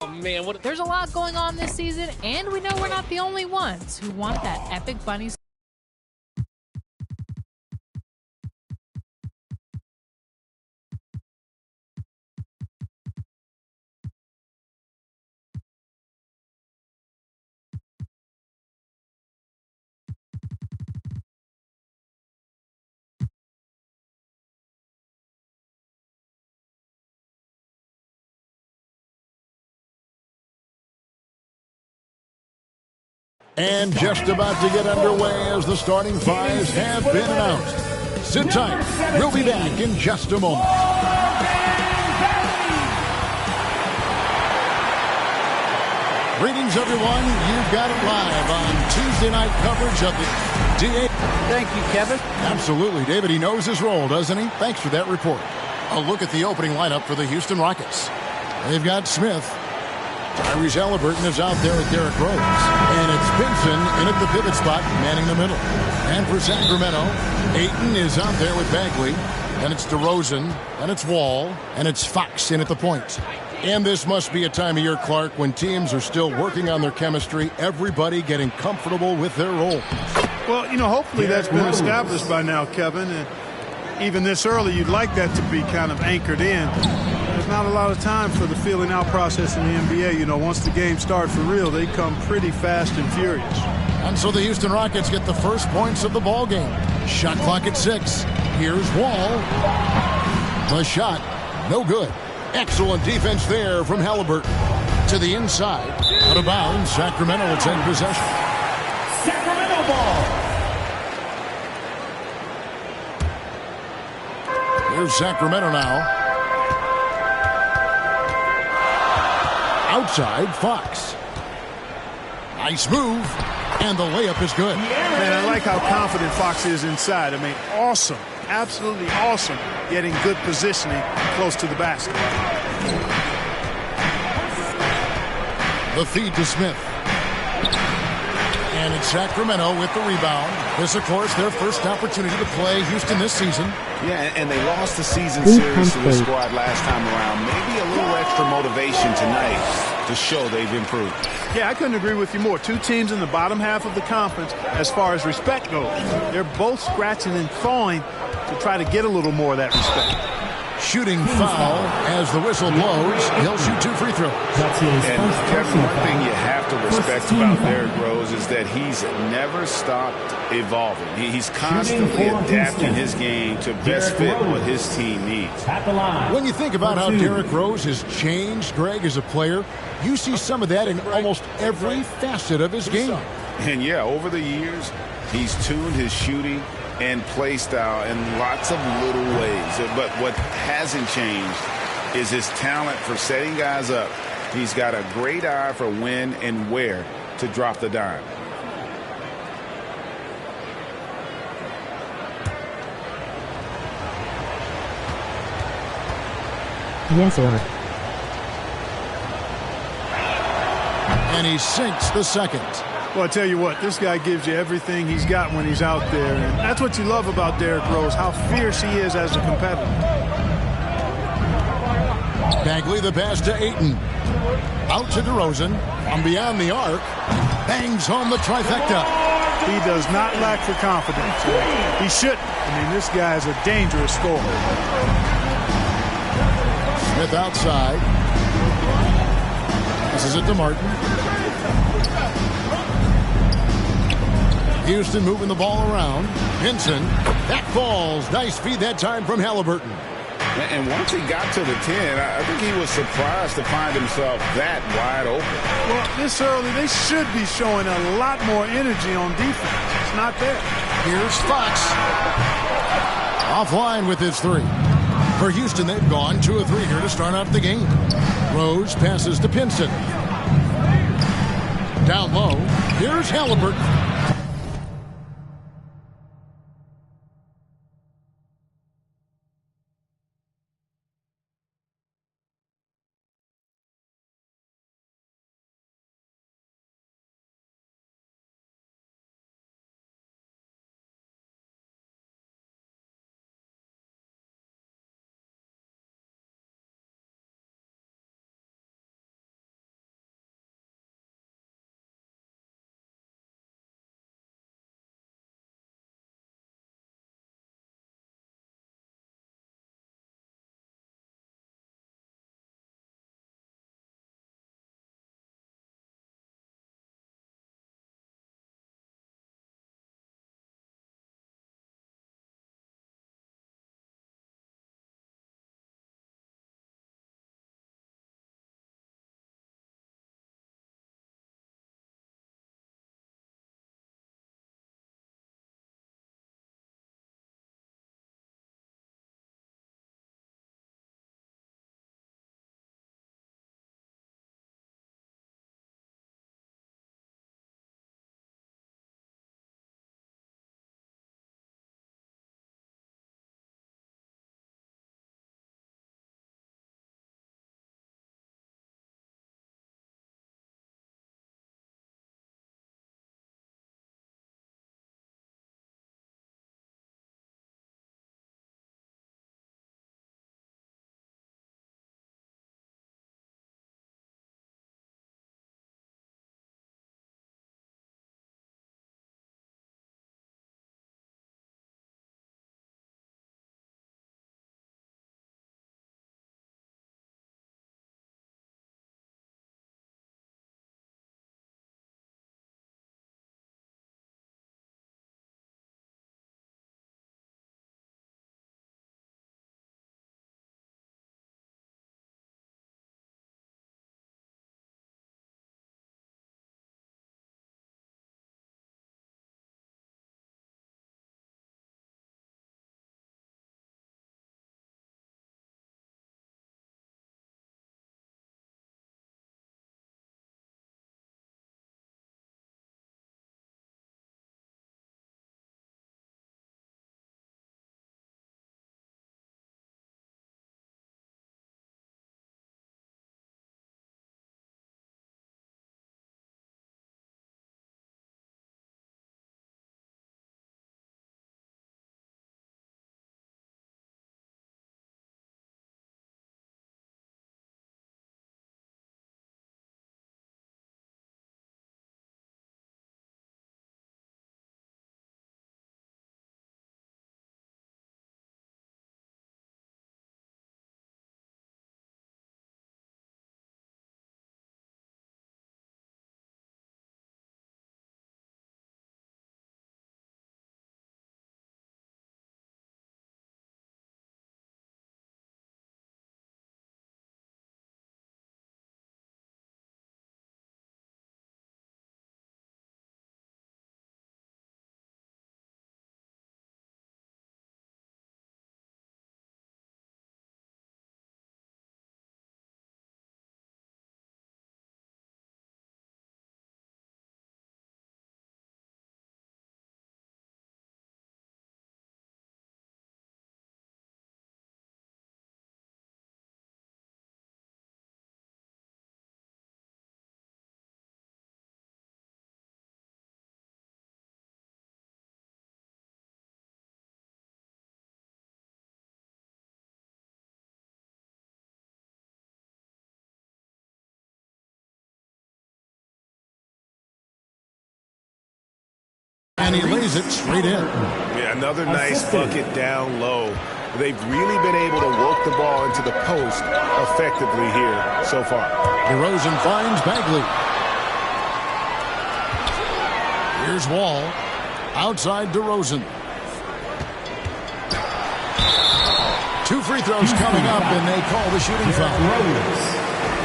Oh man, there's a lot going on this season, and we know we're not the only ones who want that epic bunny. And just about to get underway as the starting fives have been announced. Sit tight. We'll be back in just a moment. Greetings, everyone. You've got it live on Tuesday night coverage of the DA. Thank you, Kevin. Absolutely, David. He knows his role, doesn't he? Thanks for that report. A look at the opening lineup for the Houston Rockets. They've got Smith. Tyrese Halliburton is out there with Derrick Rose. And it's Pinson in at the pivot spot, manning the middle. And for Sacramento, Ayton is out there with Bagley. And it's DeRozan. And it's Wall. And it's Fox in at the point. And this must be a time of year, Clark, when teams are still working on their chemistry, everybody getting comfortable with their role. Well, you know, hopefully that's been established by now, Kevin. And even this early, you'd like that to be kind of anchored in. There's not a lot of time for the feeling out process in the NBA. You know, once the game starts for real, they come pretty fast and furious. And so the Houston Rockets get the first points of the ball game. Shot clock at 6. Here's Wall. The shot, no good. Excellent defense there from Halliburton. To the inside. Out of bounds. Sacramento will take possession. Sacramento ball. Here's Sacramento now. Outside, Fox. Nice move. And the layup is good. Man, I like how confident Fox is inside. I mean, awesome. Absolutely awesome. Getting good positioning close to the basket. The feed to Smith. And it's Sacramento with the rebound. This, of course, their first opportunity to play Houston this season. Yeah, and they lost the season series to the squad last time around. Maybe a little extra motivation tonight to show they've improved. Yeah, I couldn't agree with you more. Two teams in the bottom half of the conference as far as respect goes. They're both scratching and clawing to try to get a little more of that respect. shooting foul as the whistle blows. He'll shoot 2 free throws. And Kevin, one thing you have to respect about Derrick Rose is that he's never stopped evolving. He's constantly adapting his game to best fit what his team needs. When you think about how Derrick Rose has changed, Greg, as a player, you see some of that in almost every facet of his game. And yeah, over the years, he's tuned his shooting and play style in lots of little ways. But what hasn't changed is his talent for setting guys up. He's got a great eye for when and where to drop the dime. Yes, sir. And he sinks the second. Well, I tell you what, this guy gives you everything he's got when he's out there. And that's what you love about Derrick Rose, how fierce he is as a competitor. Bagley, the pass to Ayton. Out to DeRozan. From beyond the arc. Bangs home the trifecta. He does not lack for confidence. He shouldn't. I mean, this guy is a dangerous scorer. Smith outside. This is it to Martin. Houston moving the ball around. Henson. That falls. Nice feed that time from Halliburton. And once he got to the 10, I think he was surprised to find himself that wide open. Well, this early, they should be showing a lot more energy on defense. It's not there. Here's Fox. Offline with his 3. For Houston, they've gone 2 of 3 here to start out the game. Rose passes to Pinson. Down low. Here's Halliburton. And he lays it straight in. Yeah, another nice bucket down low. They've really been able to work the ball into the post effectively here so far. DeRozan finds Bagley. Here's Wall. Outside DeRozan. 2 free throws coming up, and they call the shooting foul.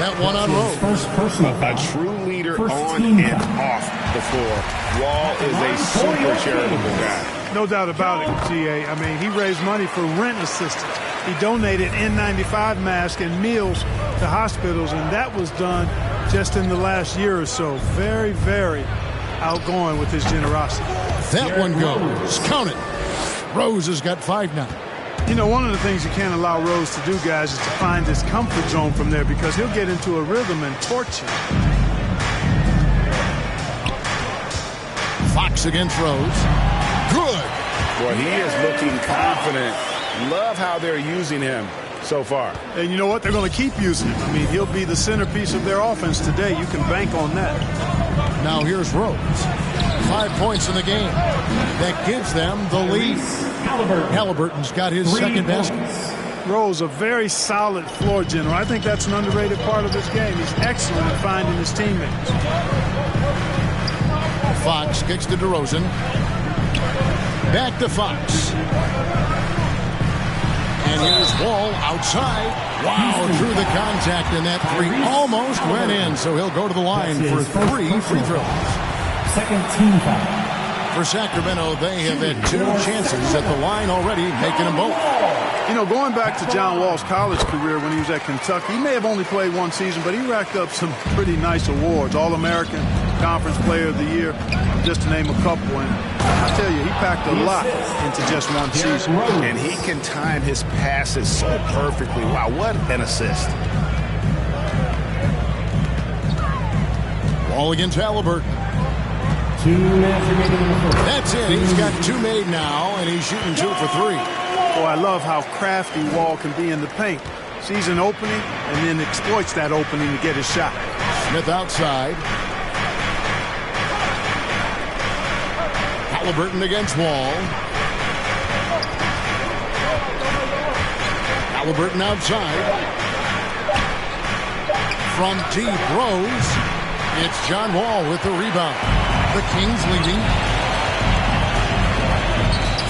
That one on Rose. First personal foul. A true leader on and off the floor. Wall is a super charitable guy. No doubt about it, GA. I mean, he raised money for rent assistance. He donated N95 masks and meals to hospitals, and that was done just in the last year or so. Very, very outgoing with his generosity. That one goes. Count it. Rose has got 5 now. You know, one of the things you can't allow Rose to do, guys, is to find his comfort zone from there because he'll get into a rhythm and torch you. Fox against Rose. Good. Boy, he is looking confident. Love how they're using him so far. And you know what? They're going to keep using him. I mean, he'll be the centerpiece of their offense today. You can bank on that. Now here's Rose. 5 points in the game. That gives them the lead. Halliburton's got his second basket. Rose, a very solid floor general. I think that's an underrated part of his game. He's excellent at finding his teammates. Fox kicks to DeRozan. Back to Fox. And here's Wall outside. Wow, through the contact, and that 3 almost went in. So he'll go to the line for 3 free throws. Second team foul. For Sacramento, they have had 2 chances at the line already, making them both. You know, going back to John Wall's college career when he was at Kentucky, he may have only played 1 season, but he racked up some pretty nice awards. All-American, Conference Player of the Year, just to name a couple. And I tell you, he packed a lot into just 1 season. And he can time his passes so perfectly. Wow, what an assist. Wall against Halliburton. 2 minutes remaining in the first. That's it. He's got 2 made now, and he's shooting 2 for 3. Boy, I love how crafty Wall can be in the paint. Sees an opening and then exploits that opening to get his shot. Smith outside. Halliburton against Wall. Halliburton outside. From deep, Rose. It's John Wall with the rebound. The Kings leading.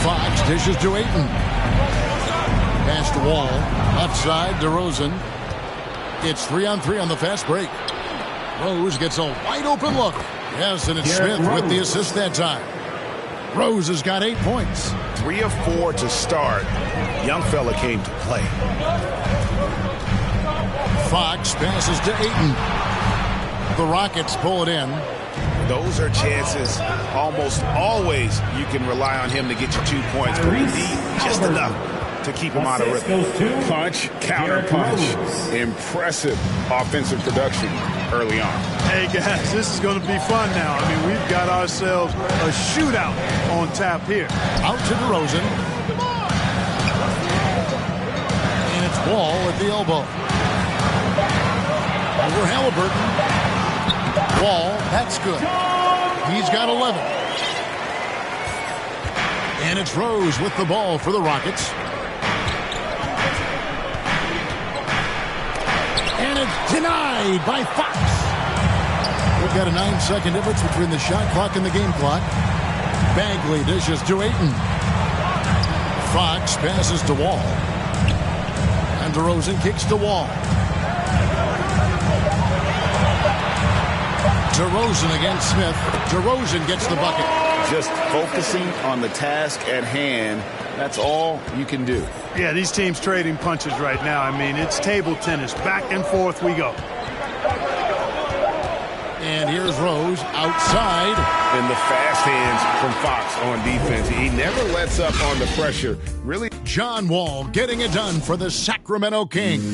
Fox dishes to Ayton. Pass to Wall. Left side, DeRozan. It's 3-on-3 on the fast break. Rose gets a wide open look. Yes, and it's Smith with the assist that time. Rose has got 8 points. 3 of 4 to start. Young fella came to play. Fox passes to Ayton. The Rockets pull it in. Those are chances. Almost always you can rely on him to get you 2 points, but you need just enough to keep him out of rhythm. Punch, counter punch. Impressive offensive production early on. Hey, guys, this is going to be fun now. I mean, we've got ourselves a shootout on tap here. Out to DeRozan. And it's Wall at the elbow. Over Halliburton. Wall, that's good. He's got 11. And it's Rose with the ball for the Rockets. And it's denied by Fox. We've got a 9-second difference between the shot clock and the game clock. Bagley dishes to Ayton. Fox passes to Wall. And DeRozan kicks to Wall. DeRozan against Smith. DeRozan gets the bucket. Just focusing on the task at hand. That's all you can do. Yeah, these teams trading punches right now. I mean, it's table tennis. Back and forth we go. And here's Rose outside. And the fast hands from Fox on defense. He never lets up on the pressure. Really. John Wall getting it done for the Sacramento Kings.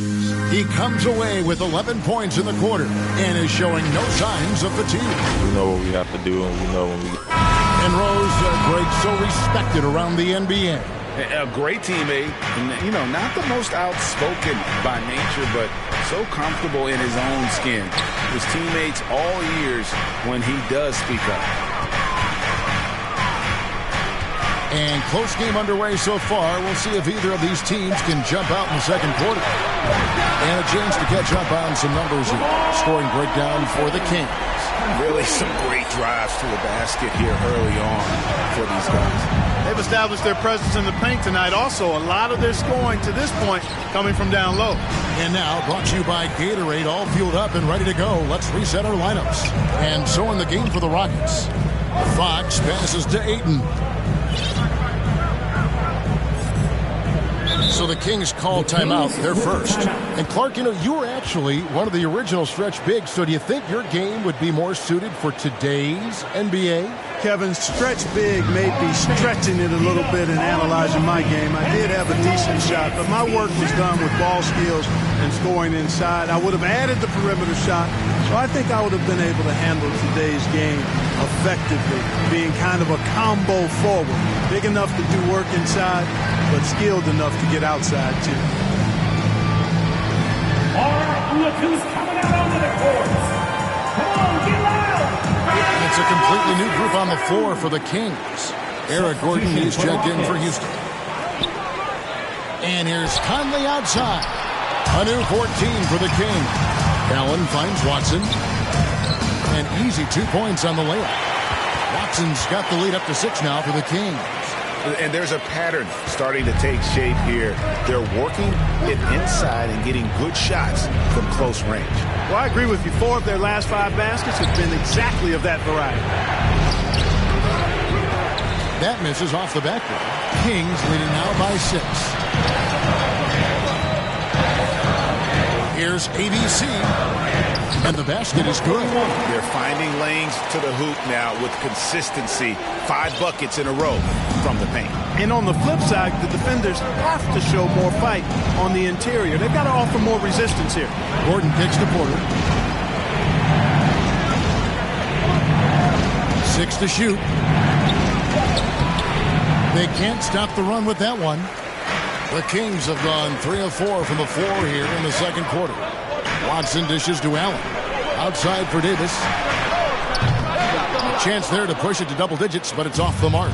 He comes away with 11 points in the quarter and is showing no signs of fatigue. We know what we have to do, and we know when we... And Rose, Greg, so respected around the NBA. A great teammate. And, you know, not the most outspoken by nature, but so comfortable in his own skin. His teammates all ears when he does speak up. And close game underway so far. We'll see if either of these teams can jump out in the second quarter. And a chance to catch up on some numbers here. Scoring breakdown for the Kings. Really some great drives to the basket here early on for these guys. They've established their presence in the paint tonight. Also, a lot of their scoring to this point coming from down low. And now, brought to you by Gatorade, all fueled up and ready to go. Let's reset our lineups. And so in the game for the Rockets. Fox passes to Ayton. So the Kings call timeout. They're first. And Clark, you know, you were actually one of the original stretch bigs. So do you think your game would be more suited for today's NBA? Kevin, stretch big may be stretching it a little bit and analyzing my game. I did have a decent shot, but my work was done with ball skills and scoring inside. I would have added the perimeter shot, so I think I would have been able to handle today's game effectively, being kind of a combo forward. Big enough to do work inside, but skilled enough to get outside, too. All right, look who's coming out onto the court. Come on, get loud. It's a completely new group on the floor for the Kings. Eric Gordon is checked in for Houston. And here's Conley outside. A new 14 for the Kings. Allen finds Watson. And easy 2 points on the layup. Watson's got the lead up to 6 now for the Kings. And there's a pattern starting to take shape here. They're working it inside and getting good shots from close range. Well, I agree with you. 4 of their last 5 baskets have been exactly of that variety. That misses off the backboard. Kings leading now by 6. Here's ABC. And the basket is good. They're finding lanes to the hoop now with consistency. 5 buckets in a row from the paint. And on the flip side, the defenders have to show more fight on the interior. They've got to offer more resistance here. Gordon kicks to Porter. 6 to shoot. They can't stop the run with that one. The Kings have gone 3 of 4 from the floor here in the second quarter. Watson dishes to Allen. Outside for Davis. A chance there to push it to double digits, but it's off the mark.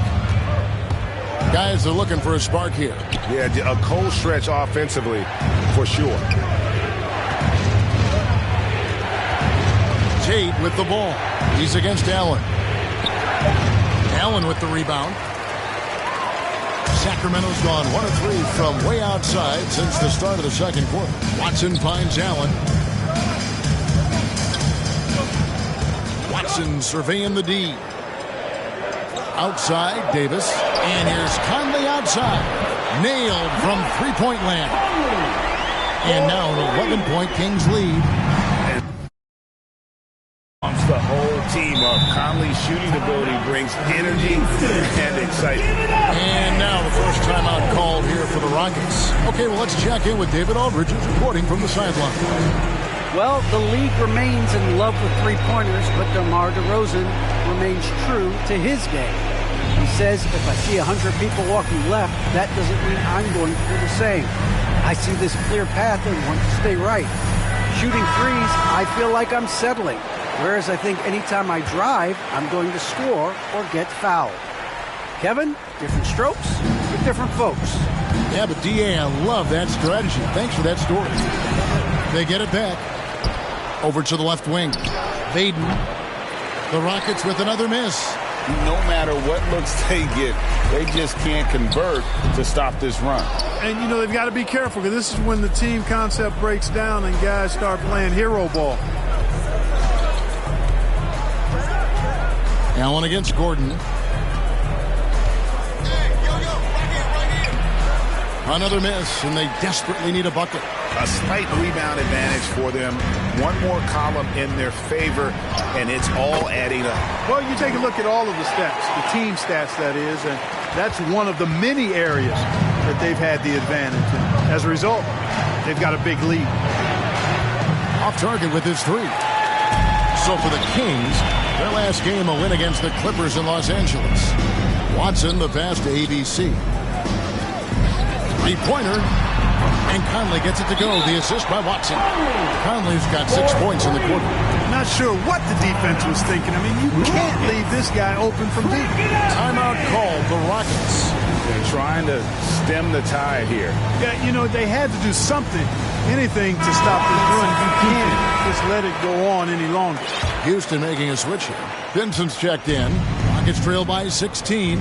Guys are looking for a spark here. Yeah, a cold stretch offensively for sure. Tate with the ball. He's against Allen. Allen with the rebound. Sacramento's gone 1 of 3 from way outside since the start of the second quarter. Watson finds Allen. Watson surveying the D. Outside, Davis. And here's Conley outside. Nailed from three-point land. And now an 11-point Kings lead. The whole team up. Conley's shooting ability brings energy and excitement. And now the first timeout called here for the Rockets. Okay, well, let's check in with David Aldridge, reporting from the sideline. Well, the league remains in love with three-pointers, but DeMar DeRozan remains true to his game. He says, if I see 100 people walking left, that doesn't mean I'm going to do the same. I see this clear path and want to stay right. Shooting threes, I feel like I'm settling. Whereas I think anytime I drive, I'm going to score or get fouled. Kevin, different strokes for different folks. Yeah, but D.A., I love that strategy. Thanks for that story. They get it back. Over to the left wing. Baden. The Rockets with another miss. No matter what looks they get, they just can't convert to stop this run. And, you know, they've got to be careful because this is when the team concept breaks down and guys start playing hero ball. Allen against Gordon. Another miss, and they desperately need a bucket. A slight rebound advantage for them. One more column in their favor, and it's all adding up. Well, you take a look at all of the stats, the team stats, that is, and that's one of the many areas that they've had the advantage. And as a result, they've got a big lead. Off target with his 3. So for the Kings, their last game, a win against the Clippers in Los Angeles. Watson, the pass to ABC. Three-pointer. And Conley gets it to go. The assist by Watson. Conley's got 6 points in the quarter. Not sure what the defense was thinking. I mean, you can't leave this guy open from deep. Timeout called the Rockets. They're trying to stem the tide here. Yeah, you know, they had to do something, anything to stop this run. You can't just let it go on any longer. Houston making a switch here. Vincent's checked in. Rockets trail by 16.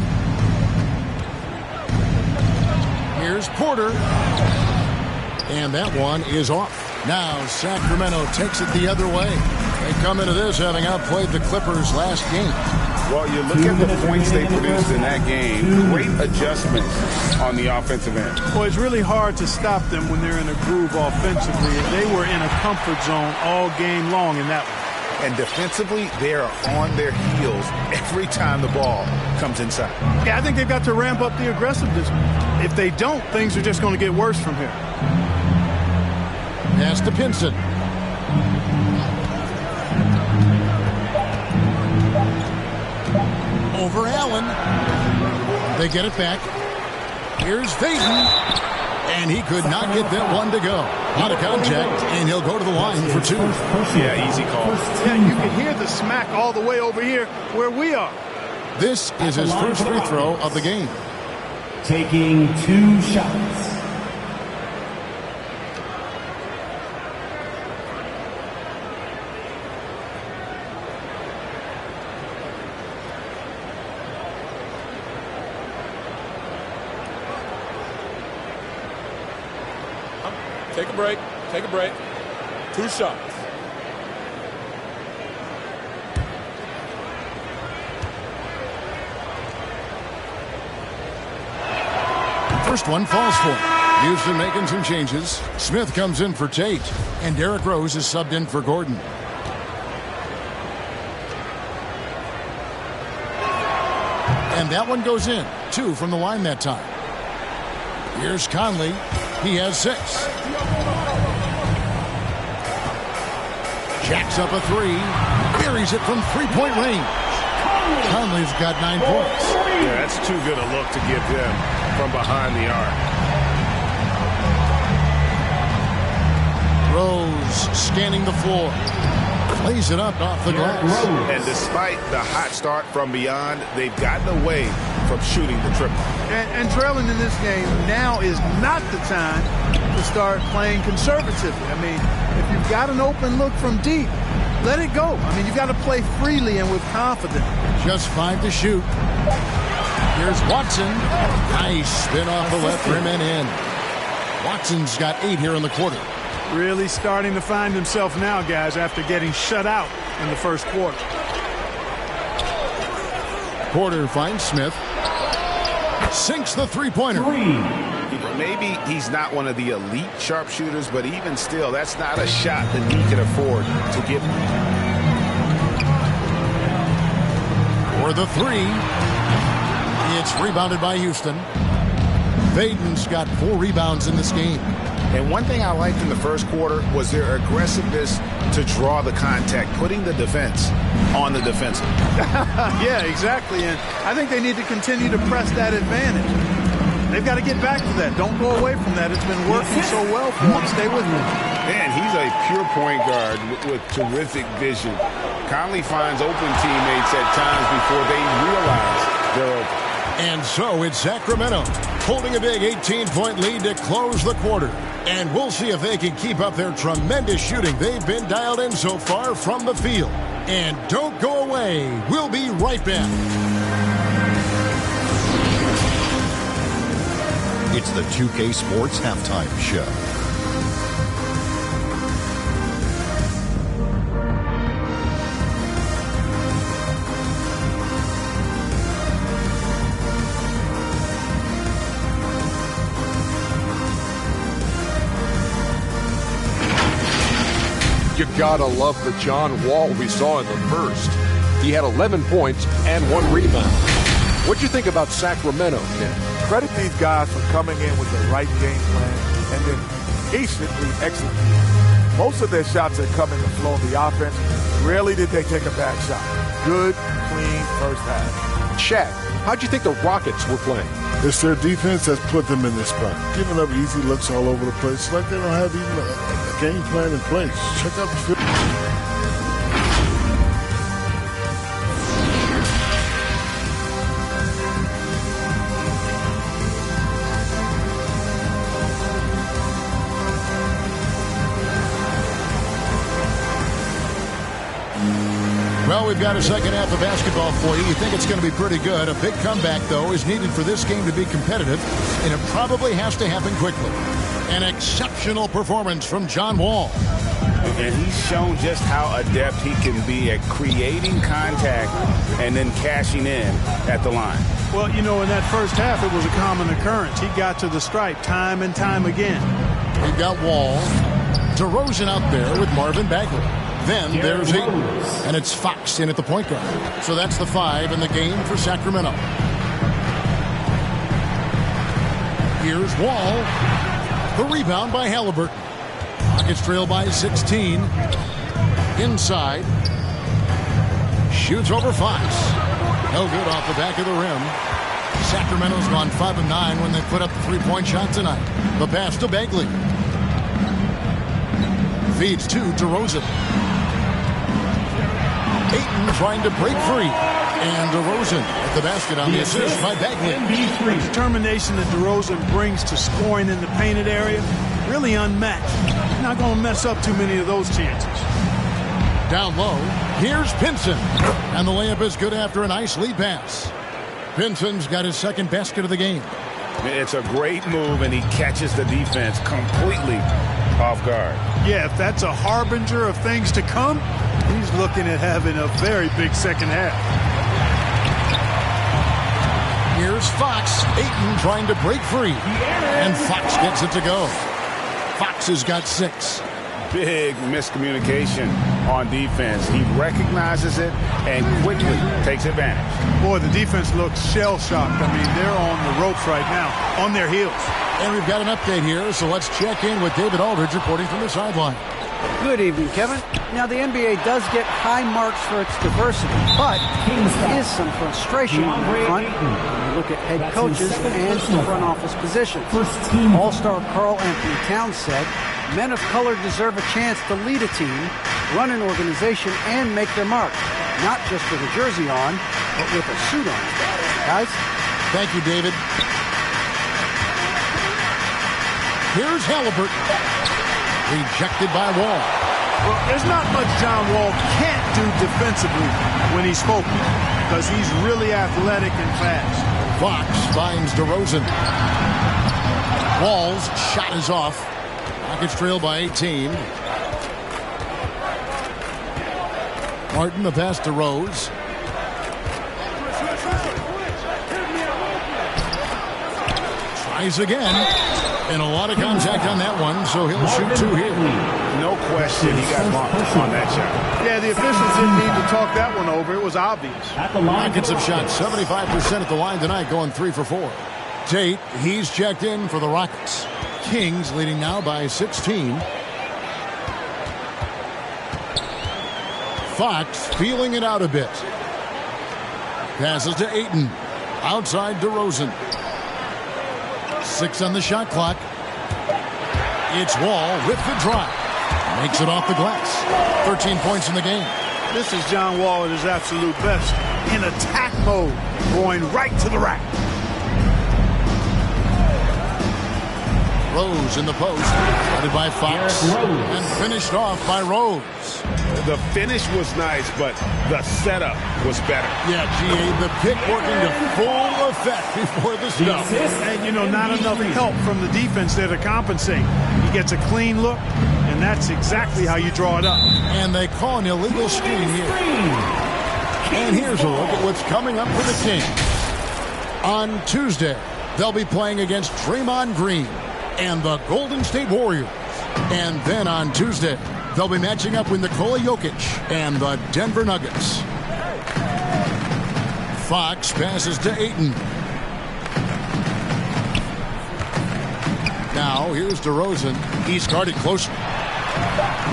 Here's Porter. And that one is off. Now Sacramento takes it the other way. They come into this having outplayed the Clippers last game. Well, you look at the points they produced in that game. Great adjustments on the offensive end. Well, it's really hard to stop them when they're in a groove offensively. They were in a comfort zone all game long in that one. And defensively, they are on their heels every time the ball comes inside. Yeah, I think they've got to ramp up the aggressiveness. If they don't, things are just going to get worse from here. Pass to Pinson. Over Allen. They get it back. Here's Ayton. And he could not get that one to go. Out of contact, and he'll go to the line for two. Yeah, easy call. Yeah, you can hear the smack all the way over here where we are. This is his first free throw of the game. Taking 2 shots. Take a break. Take a break. 2 shots. First one falls for him. Houston making some changes. Smith comes in for Tate. And Derrick Rose is subbed in for Gordon. And that one goes in. 2 from the line that time. Here's Conley. He has 6. Jacks up a 3. Buries it from three-point range. Conley's got 9 points. Yeah, that's too good a look to give them from behind the arc. Rose scanning the floor. Plays it up off the glass. And despite the hot start from beyond, they've gotten away from shooting the triple. And trailing in this game now is not the time to start playing conservatively. I mean, if you've got an open look from deep, let it go. I mean, you've got to play freely and with confidence. Just 5 to shoot. Here's Watson. Nice spin off the left rim and in. Watson's got 8 here in the quarter. Really starting to find himself now, guys, after getting shut out in the first quarter. Porter finds Smith. Sinks the three-pointer. Maybe he's not one of the elite sharpshooters, but even still, that's not a shot that he can afford to give. For the 3. It's rebounded by Houston. Ayton's got 4 rebounds in this game. And one thing I liked in the first quarter was their aggressiveness to draw the contact, putting the defense on the defensive. Yeah, exactly. And I think they need to continue to press that advantage. They've got to get back to that. Don't go away from that. It's been working so well for them. Stay with him. Man, he's a pure point guard with terrific vision. Conley finds open teammates at times before they realize they're open. And so it's Sacramento holding a big 18-point lead to close the quarter. And we'll see if they can keep up their tremendous shooting they've been dialed in so far from the field. And don't go away. We'll be right back. It's the 2K Sports Halftime Show. You gotta love the John Wall we saw in the first. He had 11 points and 1 rebound. What'd you think about Sacramento, Ken? Credit these guys for coming in with the right game plan and then patiently executing. Most of their shots that come in the flow of the offense, rarely did they take a bad shot. Good, clean first half. Shaq, how'd you think the Rockets were playing? It's their defense that's put them in this spot. Giving up easy looks all over the place. It's like they don't have even a game plan in place. Check out the field. Well, we've got a second half of basketball for you. You think it's going to be pretty good. A big comeback, though, is needed for this game to be competitive, and it probably has to happen quickly. An exceptional performance from John Wall. And he's shown just how adept he can be at creating contact and then cashing in at the line. Well, you know, in that first half, it was a common occurrence. He got to the stripe time and time again. We've got Wall. DeRozan out there with Marvin Bagley. Then there's Ayton, and it's Fox in at the point guard. So that's the 5 in the game for Sacramento. Here's Wall. The rebound by Halliburton. Rockets trail by 16. Inside. Shoots over Fox. No good off the back of the rim. Sacramento's gone 5 of 9 when they put up the three-point shot tonight. The pass to Bagley. Feeds to DeRozan. Ayton trying to break free. And DeRozan at the basket on the assist by Bagley. The determination that DeRozan brings to scoring in the painted area, really unmatched. He's not going to mess up too many of those chances. Down low, here's Pinson. And the layup is good after a nice lead pass. Pinson's got his second basket of the game. It's a great move, and he catches the defense completely off guard. Yeah, if that's a harbinger of things to come, he's looking at having a very big second half. Here's Fox. Ayton trying to break free. And Fox gets it to go. Fox has got 6. Big miscommunication on defense. He recognizes it and quickly takes advantage. Boy, the defense looks shell-shocked. I mean, they're on the ropes right now, on their heels. And we've got an update here, so let's check in with David Aldridge reporting from the sideline. Good evening, Kevin. Now, the NBA does get high marks for its diversity, but there is some frustration in the front when you look at head coaches and front office positions. All-star Karl Anthony Towns said, men of color deserve a chance to lead a team, run an organization, and make their mark. Not just with a jersey on, but with a suit on. Guys? Thank you, David. Here's Halliburton. Rejected by Wall. Well, there's not much John Wall can't do defensively when he's spoken, because he's really athletic and fast. Fox finds DeRozan. Wall's shot is off. Rockets trail by 18. Martin, the pass to Rose. Tries again. And a lot of contact on that one, so he'll shoot 2 here. No question he got bumped on that shot. Yeah, the officials didn't need to talk that one over. It was obvious. Rockets have shot 75% at the line tonight, going 3 for 4. Tate, he's checked in for the Rockets. Kings leading now by 16. Fox feeling it out a bit. Passes to Ayton. Outside DeRozan. 6 on the shot clock. It's Wall with the drive. Makes it off the glass. 13 points in the game. This is John Wall at his absolute best. In attack mode. Going right to the rack. Rose in the post. Started by Fox. And finished off by Rose. The finish was nice, but the setup was better. Yeah, G.A., the pick working to full effect before the stuff. And, you know, not enough help from the defense there to compensate. He gets a clean look, and that's exactly how you draw it up. And they call an illegal screen here. And here's a look at what's coming up for the Kings. On Tuesday, they'll be playing against Draymond Green and the Golden State Warriors. And then on Tuesday, they'll be matching up with Nikola Jokic and the Denver Nuggets. Fox passes to Ayton. Now here's DeRozan. He's guarded closely.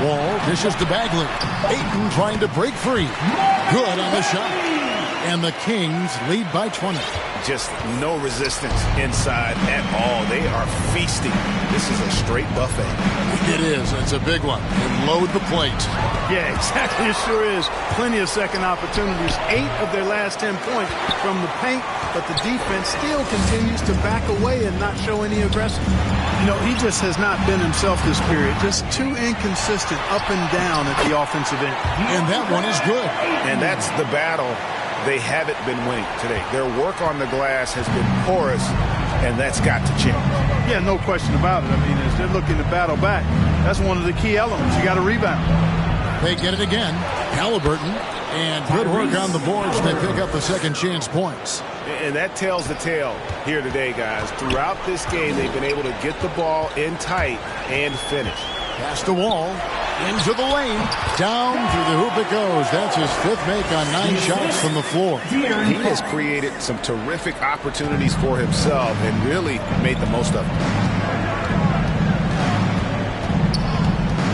Wall dishes to Bagley. Ayton trying to break free. Good on the shot. And the Kings lead by 20. Just no resistance inside at all. They are feasting. This is a straight buffet. It is. It's a big one. And load the plate. Yeah, exactly. It sure is. Plenty of second opportunities. 8 of their last 10 points from the paint, but the defense still continues to back away and not show any aggression. You know, he just has not been himself this period. Just too inconsistent up and down at the offensive end. And that one is good. And that's the battle they haven't been winning today. Their work on the glass has been porous, and that's got to change. Yeah, no question about it. I mean, as they're looking to battle back, that's one of the key elements. You got to rebound. They get it again. Halliburton, and good work on the boards. They pick up the second chance points. And that tells the tale here today, guys. Throughout this game, they've been able to get the ball in tight and finish. Past the wall, into the lane, down through the hoop it goes. That's his 5th make on 9 shots from the floor. He has created some terrific opportunities for himself and really made the most of them.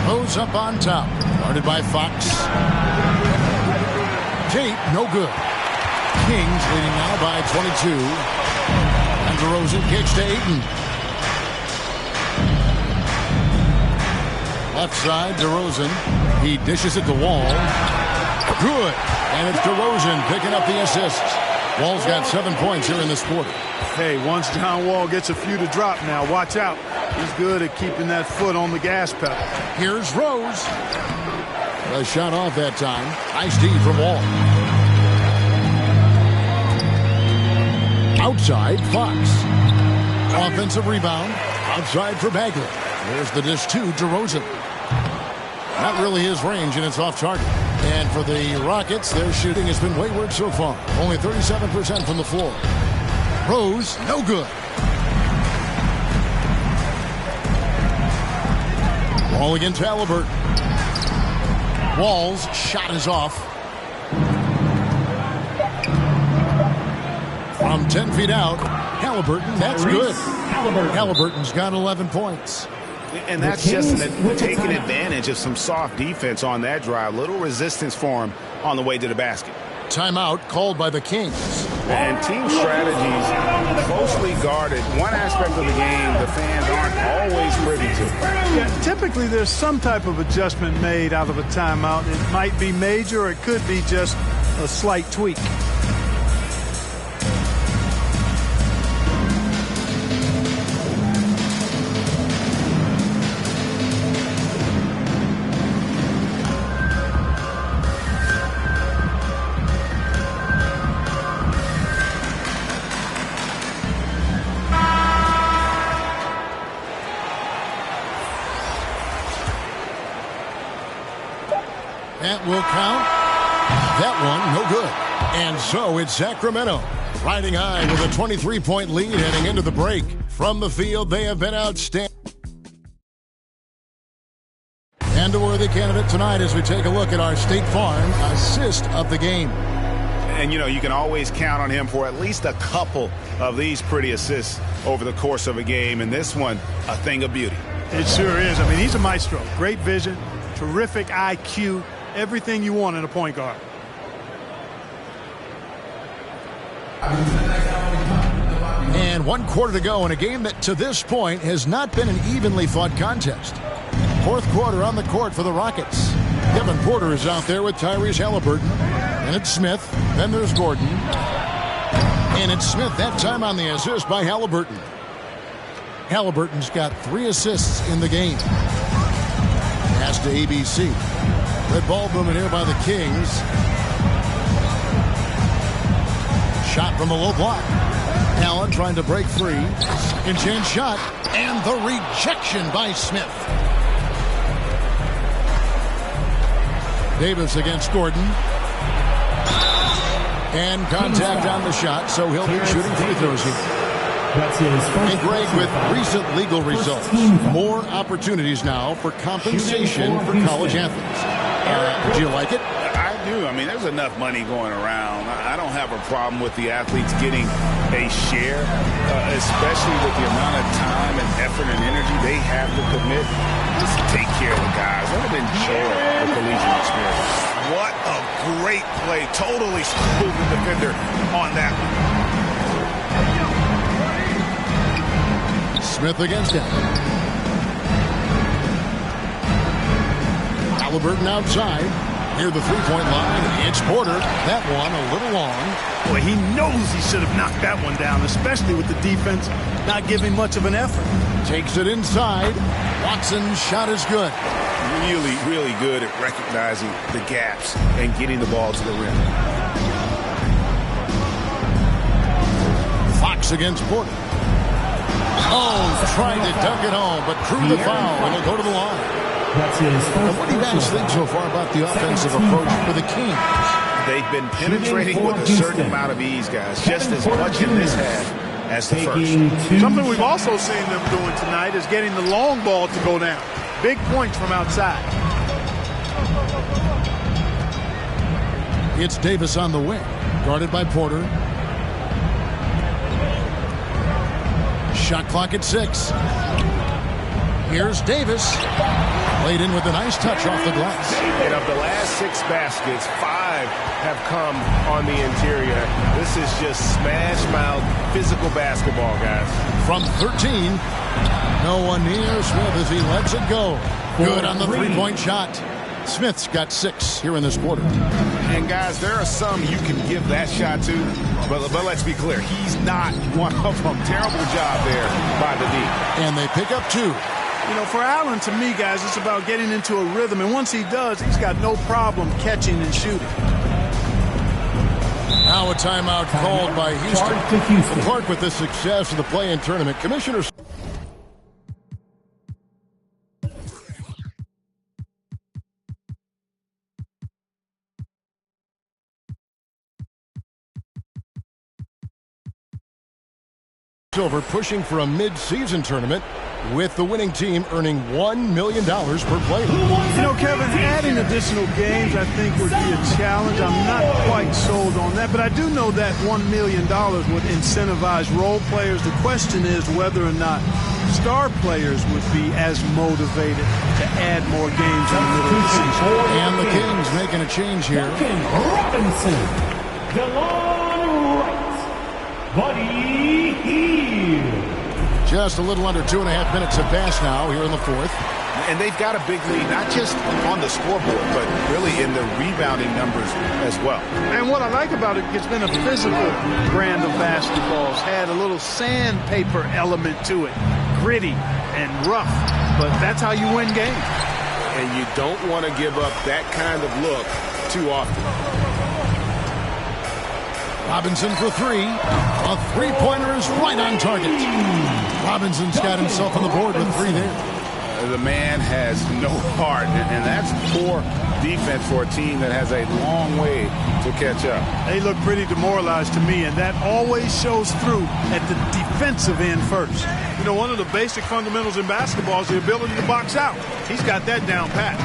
Rose up on top, guarded by Fox. Tate, no good. Kings leading now by 22. And DeRozan kicks to Ayton. Left side, DeRozan. He dishes it to Wall. Good. And it's DeRozan picking up the assists. Wall's got 7 points here in this quarter. Hey, once John Wall gets a few to drop now, watch out. He's good at keeping that foot on the gas pedal. Here's Rose. A shot off that time. Nice D from Wall. Outside, Fox. Offensive rebound. Outside for Bagley. There's the dish to DeRozan. Not really his range, and it's off target. And for the Rockets, their shooting has been wayward so far. Only 37% from the floor. Rose, no good. Ball against Halliburton. Wall's shot is off. From 10 feet out, Halliburton, that's good. Halliburton's got 11 points. And that's just taking advantage of some soft defense on that drive. Little resistance for him on the way to the basket. Timeout called by the Kings. And team strategies closely guarded. One aspect of the game the fans aren't always privy to. Yeah, typically there's some type of adjustment made out of a timeout. It might be major or it could be just a slight tweak. That will count. That one, no good. And so it's Sacramento riding high with a 23-point lead heading into the break. From the field, they have been outstanding. And a worthy candidate tonight as we take a look at our State Farm assist of the game. And, you know, you can always count on him for at least a couple of these pretty assists over the course of a game. And this one, a thing of beauty. It sure is. I mean, he's a maestro. Great vision, terrific IQ. Everything you want in a point guard. And 1 quarter to go in a game that to this point has not been an evenly fought contest. 4th quarter on the court for the Rockets. Kevin Porter is out there with Tyrese Halliburton. And it's Smith. Then there's Gordon. And it's Smith that time on the assist by Halliburton. Halliburton's got 3 assists in the game. Pass to ABC. Red ball movement here by the Kings. Shot from the low block. Allen trying to break free. Second chance shot. And the rejection by Smith. Davis against Gordon. And contact on the shot, so he'll be shooting free throws here. And Greg, with recent legal results, more opportunities now for compensation for college athletes. Do you like it? I do. I mean, there's enough money going around. I don't have a problem with the athletes getting a share, especially with the amount of time and effort and energy they have to commit, just take care of the guys. Let them enjoy the collegiate experience. What a great play. Totally schooled the defender on that one. Smith against him. Halliburton outside. Near the three-point line. It's Porter. That one a little long. Boy, he knows he should have knocked that one down, especially with the defense not giving much of an effort. Takes it inside. Watson's shot is good. Really, really good at recognizing the gaps and getting the ball to the rim. Fox against Porter. Oh, tried to dunk it home, but drew the foul, and he'll go to the line. And what do you guys think so far about the offensive approach for the Kings? They've been penetrating with a certain amount of ease, guys, just as much in this half as the first. Something we've also seen them doing tonight is getting the long ball to go down. Big points from outside. It's Davis on the wing, guarded by Porter. Shot clock at 6. Here's Davis. Laid in with a nice touch off the glass. And of the last 6 baskets, 5 have come on the interior. This is just smash-mouth physical basketball, guys. From 13, no one near Smith as he lets it go. Good on the three-point shot. Smith's got 6 here in this quarter. And, guys, there are some you can give that shot to, but let's be clear. He's not one of them. Terrible job there by the D. And they pick up 2. You know, for Allen, to me, guys, it's about getting into a rhythm. And once he does, he's got no problem catching and shooting. Now a timeout called by Houston. Clark, with the success of the play-in tournament, commissioners. Silver pushing for a mid-season tournament, with the winning team earning $1 million per player. You know, Kevin, adding additional games I think would be a challenge. I'm not quite sold on that, but I do know that $1 million would incentivize role players. The question is whether or not star players would be as motivated to add more games in the middle of the season. And the Kings making a change here. Robinson, DeLon Wright, Buddy Hield. Just a little under 2.5 minutes have passed now here in the fourth. And they've got a big lead, not just on the scoreboard, but really in the rebounding numbers as well. And what I like about it, it's been a physical brand of basketball. It's had a little sandpaper element to it. Gritty and rough, but that's how you win games. And you don't want to give up that kind of look too often. Robinson for 3. A three-pointer is right on target. Robinson's got himself on the board with 3 there. The man has no heart, and that's poor defense for a team that has a long way to catch up. They look pretty demoralized to me, and that always shows through at the defensive end first. You know, one of the basic fundamentals in basketball is the ability to box out. He's got that down pat.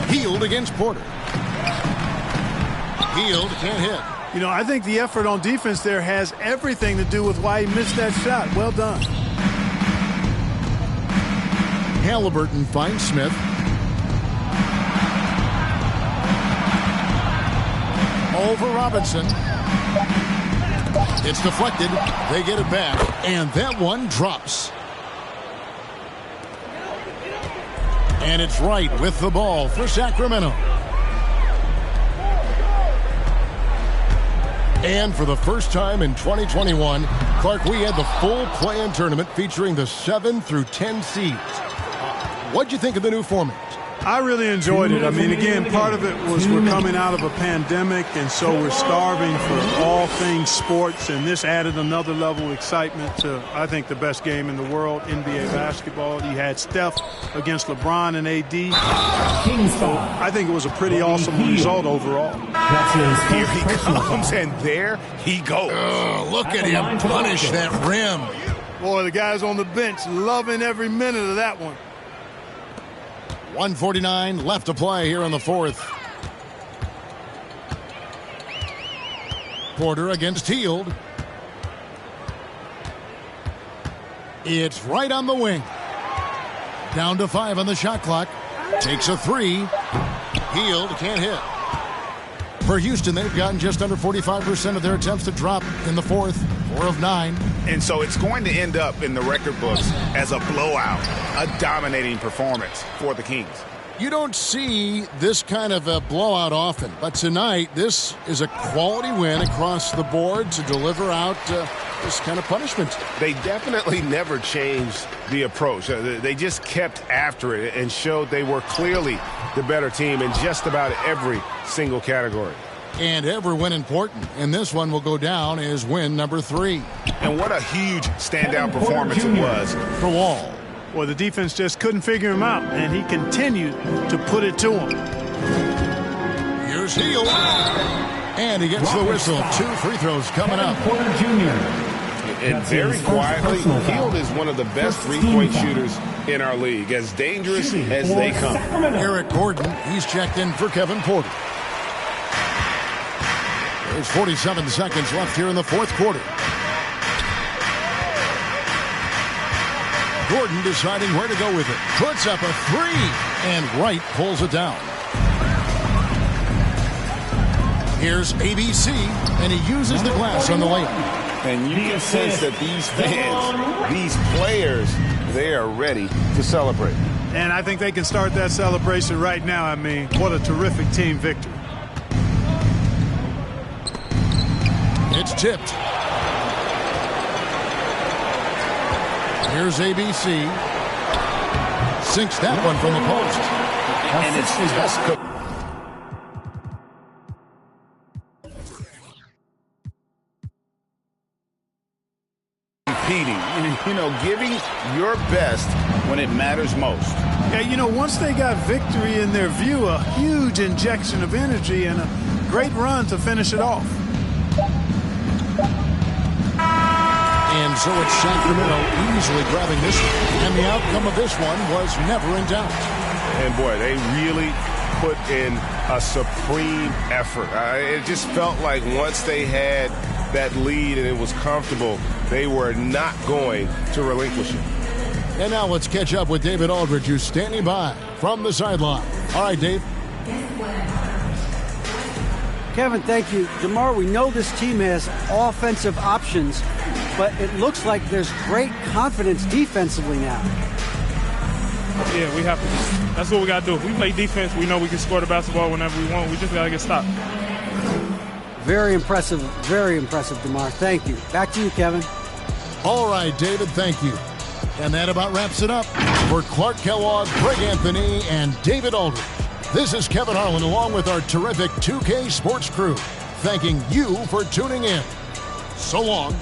Hield against Porter. Hield can't hit. You know, I think the effort on defense there has everything to do with why he missed that shot. Well done. Halliburton finds Smith. Over Robinson. It's deflected. They get it back, and that one drops. And it's Wright with the ball for Sacramento. And for the first time in 2021, Clark, we had the full play-in tournament featuring the 7 through 10 seeds. What'd you think of the new format? I really enjoyed it. I mean, again, part of it was we're coming out of a pandemic, and so we're starving for all things sports, and this added another level of excitement to, I think, the best game in the world, NBA basketball. You had Steph against LeBron and AD. So I think it was a pretty awesome result overall. Here he comes, and there he goes. Oh, look at him punish that rim. Boy, the guys on the bench loving every minute of that one. 1:49 left to play here in the fourth. Porter against Hield. It's right on the wing. Down to 5 on the shot clock. Takes a 3. Healed, can't hit. For Houston, they've gotten just under 45% of their attempts to drop in the fourth. 4 of 9. And so it's going to end up in the record books as a blowout, a dominating performance for the Kings. You don't see this kind of a blowout often, but tonight this is a quality win across the board to deliver out this kind of punishment. They definitely never changed the approach. They just kept after it and showed they were clearly the better team in just about every single category. And every win important, and this one will go down as win number 3. And what a huge standout performance it was for Wall. Well, the defense just couldn't figure him out, and he continued to put it to him. Here's Hield. And he gets the whistle. 2 free throws coming up. And very quietly, Hield is one of the best three-point shooters in our league, as dangerous as they come. Eric Gordon, he's checked in for Kevin Porter. There's 47 seconds left here in the fourth quarter. Gordon deciding where to go with it. Puts up a 3, and Wright pulls it down. Here's ABC, and he uses the glass on the layup. And you can sense that these fans, these players, they are ready to celebrate. And I think they can start that celebration right now. I mean, what a terrific team victory. It's tipped. Here's ABC. Sinks that one from the post. And it's just competing, giving your best when it matters most. Yeah, once they got victory in their view, a huge injection of energy and a great run to finish it off. And so it's Sacramento easily grabbing this one. And the outcome of this one was never in doubt. And boy, they really put in a supreme effort. It just felt like once they had that lead and it was comfortable, they were not going to relinquish it. And now let's catch up with David Aldridge, who's standing by from the sideline. All right, Dave. Kevin, thank you. DeMar, we know this team has offensive options, but it looks like there's great confidence defensively now. Yeah, we have to. That's what we got to do. If we play defense, we know we can score the basketball whenever we want. We just got to get stopped. Very impressive, DeMar. Thank you. Back to you, Kevin. All right, David, thank you. And that about wraps it up. For Clark Kellogg, Greg Anthony, and David Aldridge, this is Kevin Harlan along with our terrific 2K Sports crew, thanking you for tuning in. So long.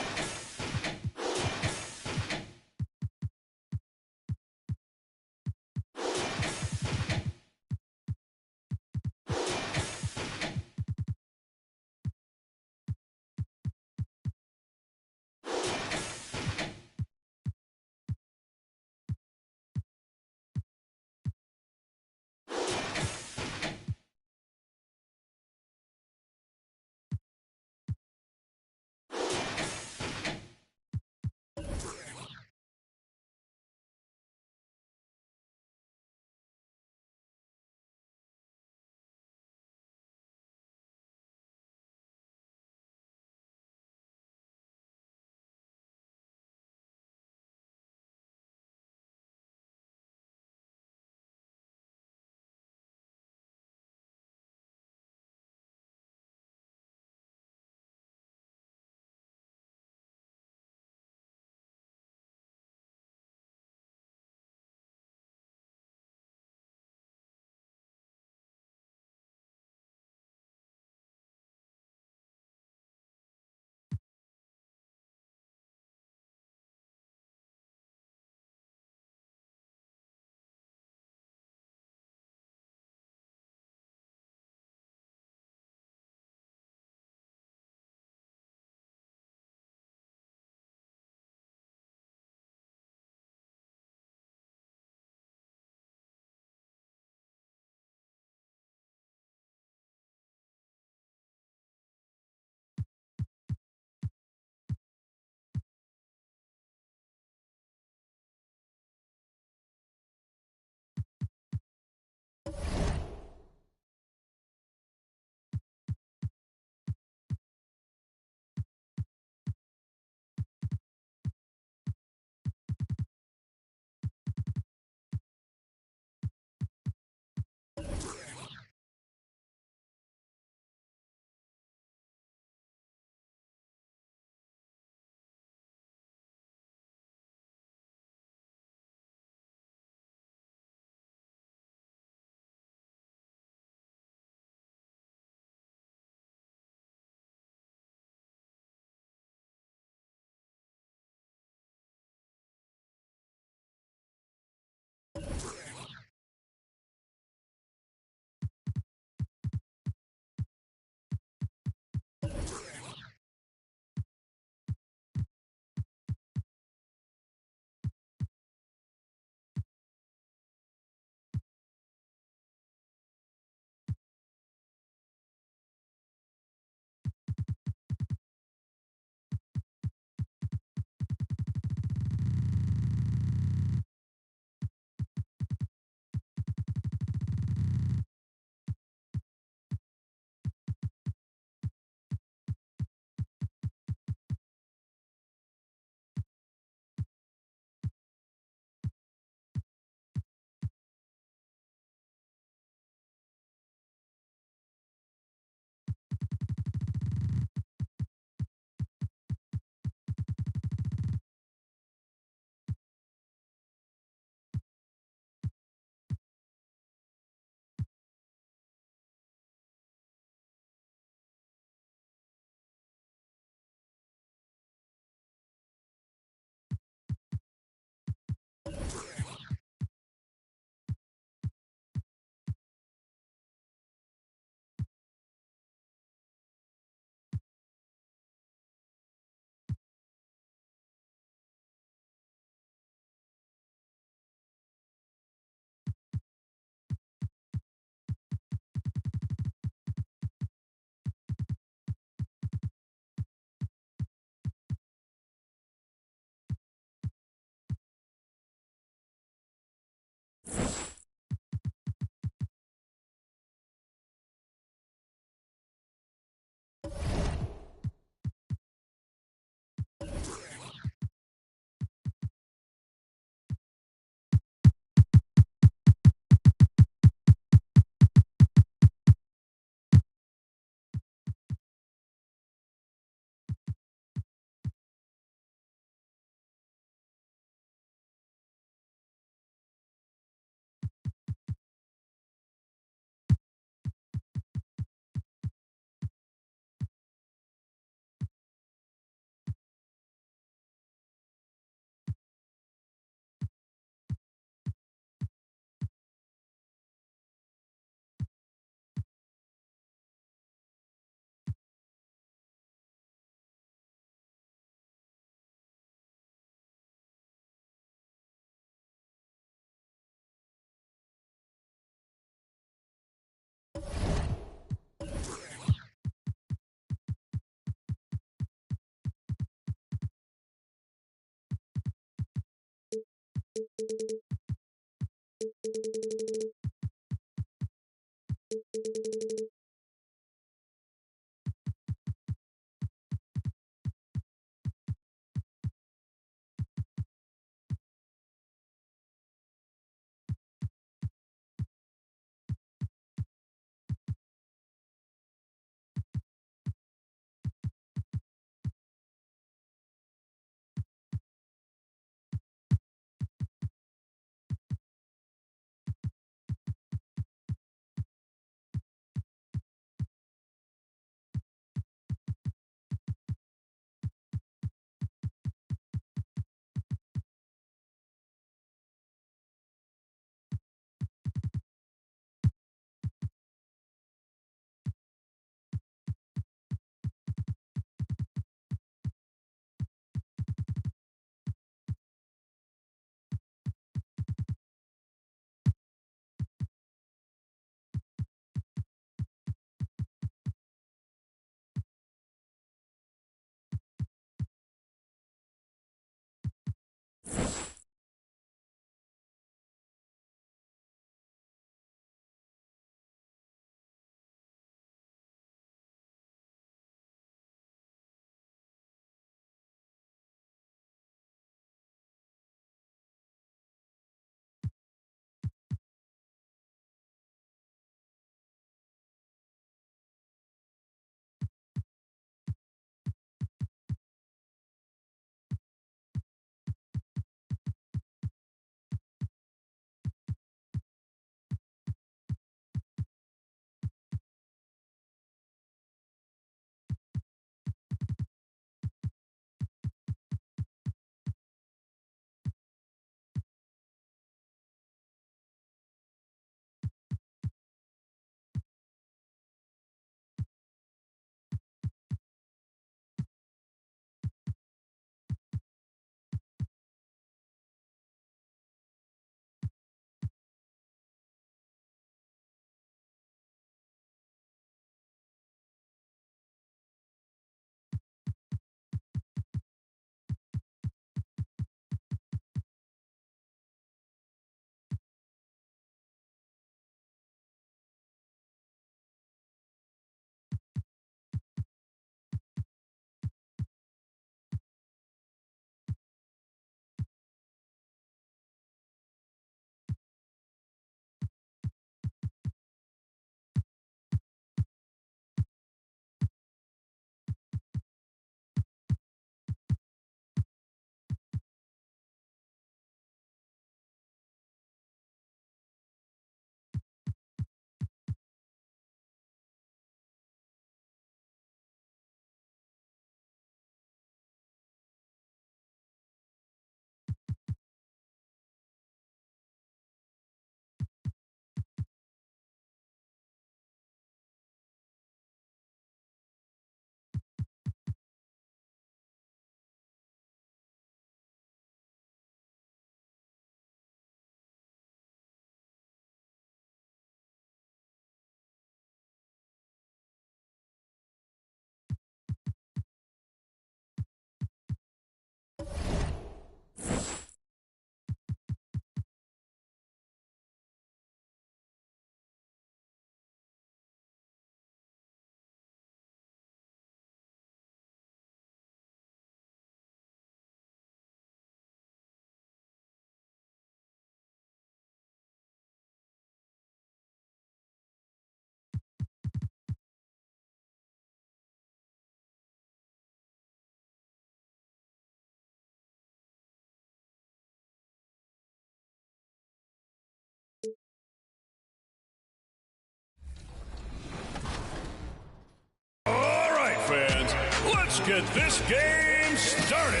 get this game started.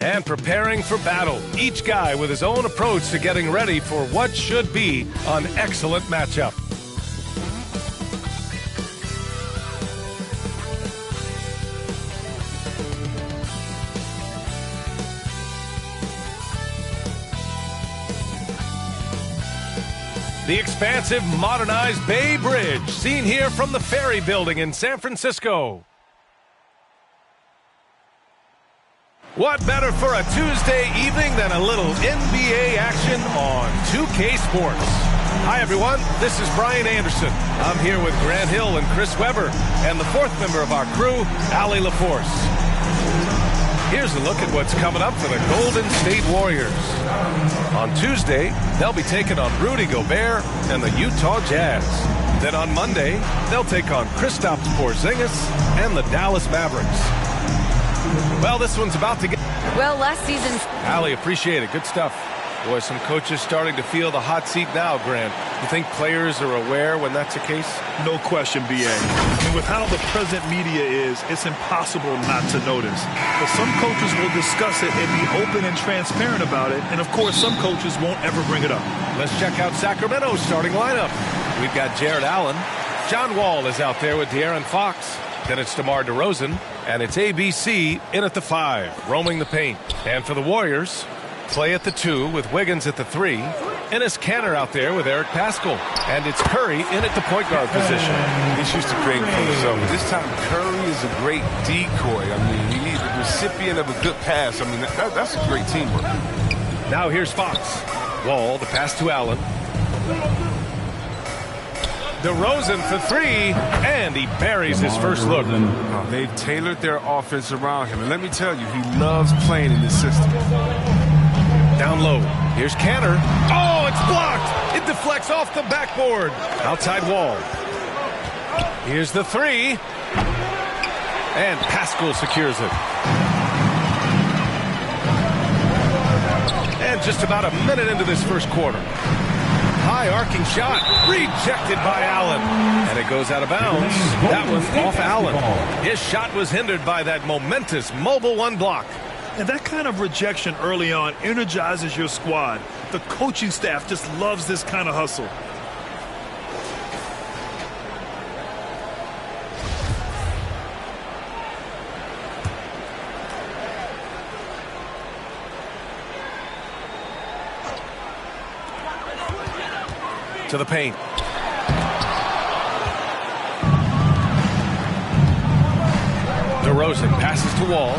And preparing for battle, each guy with his own approach to getting ready for what should be an excellent matchup. The expansive, modernized Bay Bridge, seen here from the Ferry Building in San Francisco. What better for a Tuesday evening than a little NBA action on 2K Sports? Hi, everyone. This is Brian Anderson. I'm here with Grant Hill and Chris Webber, and the fourth member of our crew, Allie LaForce. Here's a look at what's coming up for the Golden State Warriors. On Tuesday, they'll be taking on Rudy Gobert and the Utah Jazz. Then on Monday, they'll take on Kristaps Porzingis and the Dallas Mavericks. Well, this one's about to get... Well, last season... Allie, appreciate it. Good stuff. Boy, some coaches starting to feel the hot seat now, Grant. You think players are aware when that's the case? No question, B.A. And with how the present media is, it's impossible not to notice. But some coaches will discuss it and be open and transparent about it. And, of course, some coaches won't ever bring it up. Let's check out Sacramento's starting lineup. We've got Jared Allen. John Wall is out there with De'Aaron Fox. Then it's DeMar DeRozan, and it's ABC in at the 5, roaming the paint. And for the Warriors, Clay at the 2 with Wiggins at the 3. Enes Kanter out there with Eric Paschall. And it's Curry in at the point guard position. He's used to creating for himself. This time, Curry is a great decoy. I mean, he's the recipient of a good pass. I mean, that's a great teamwork. Now here's Fox. Wall, the pass to Allen. DeRozan for 3, and he buries his first look. Oh, they've tailored their offense around him, and let me tell you, he loves playing in this system. Down low, here's Kanter. Oh, it's blocked! It deflects off the backboard. Outside Wall. Here's the 3, and Paschall secures it. And just about a minute into this first quarter. High arcing shot, rejected by Allen. And it goes out of bounds. That one off Allen. His shot was hindered by that momentous mobile 1 block. And that kind of rejection early on energizes your squad. The coaching staff just loves this kind of hustle. To the paint. DeRozan passes to Wall.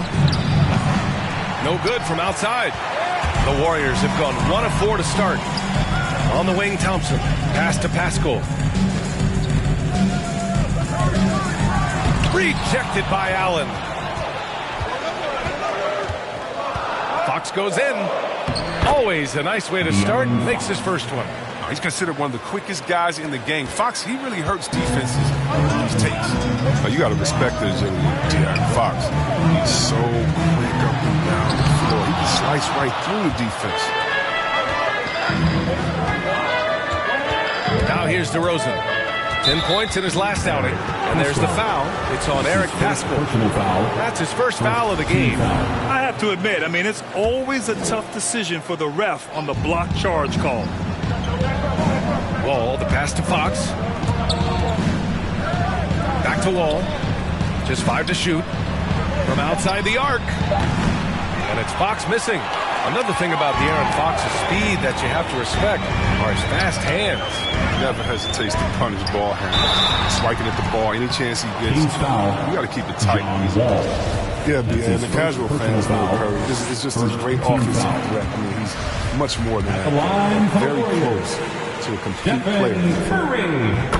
No good from outside. The Warriors have gone 1 of 4 to start. On the wing, Thompson. Pass to Paschall. Rejected by Allen. Fox goes in. Always a nice way to start. Makes his first one. He's considered one of the quickest guys in the game. Fox, he really hurts defenses with these takes. You got to respect the agility of De'Aaron Fox. He's so quick up and down the floor. He can slice right through the defense. Now here's DeRozan. 10 points in his last outing. And there's the foul. It's on Eric Paschall. That's his first foul of the game. I have to admit, I mean, it's always a tough decision for the ref on the block charge call. Wall, the pass to Fox. Back to Wall. Just 5 to shoot. From outside the arc. And it's Fox missing. Another thing about De'Aaron Fox's speed that you have to respect are his fast hands. He never hesitates to punish ball handlers. Spiking at the ball any chance he gets. You got to keep it tight. Yeah, and the casual fans know Curry. It's just a great offensive threat. I mean, he's much more than that. Very close. to a complete player.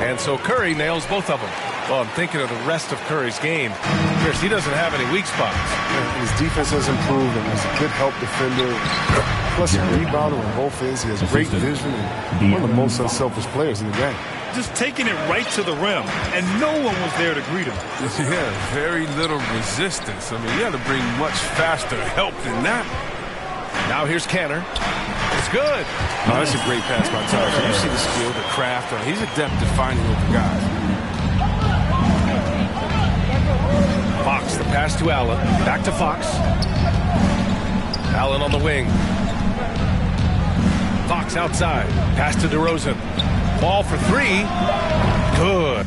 And so Curry nails both of them. Well, I'm thinking of the rest of Curry's game. Of course, he doesn't have any weak spots. His defense has improved, and he's a good help defender. Plus, a rebounder on both ends. He has great vision and one of the most unselfish players in the game. Just taking it right to the rim, and no one was there to greet him. Yeah, very little resistance. I mean, you had to bring much faster help than that. Now here's Canner. It's good. Oh, that's a great pass by Tyler. You see the skill, the craft. He's adept at finding open guys. Fox, the pass to Allen. Back to Fox. Allen on the wing. Fox outside. Pass to DeRozan. Ball for three. Good.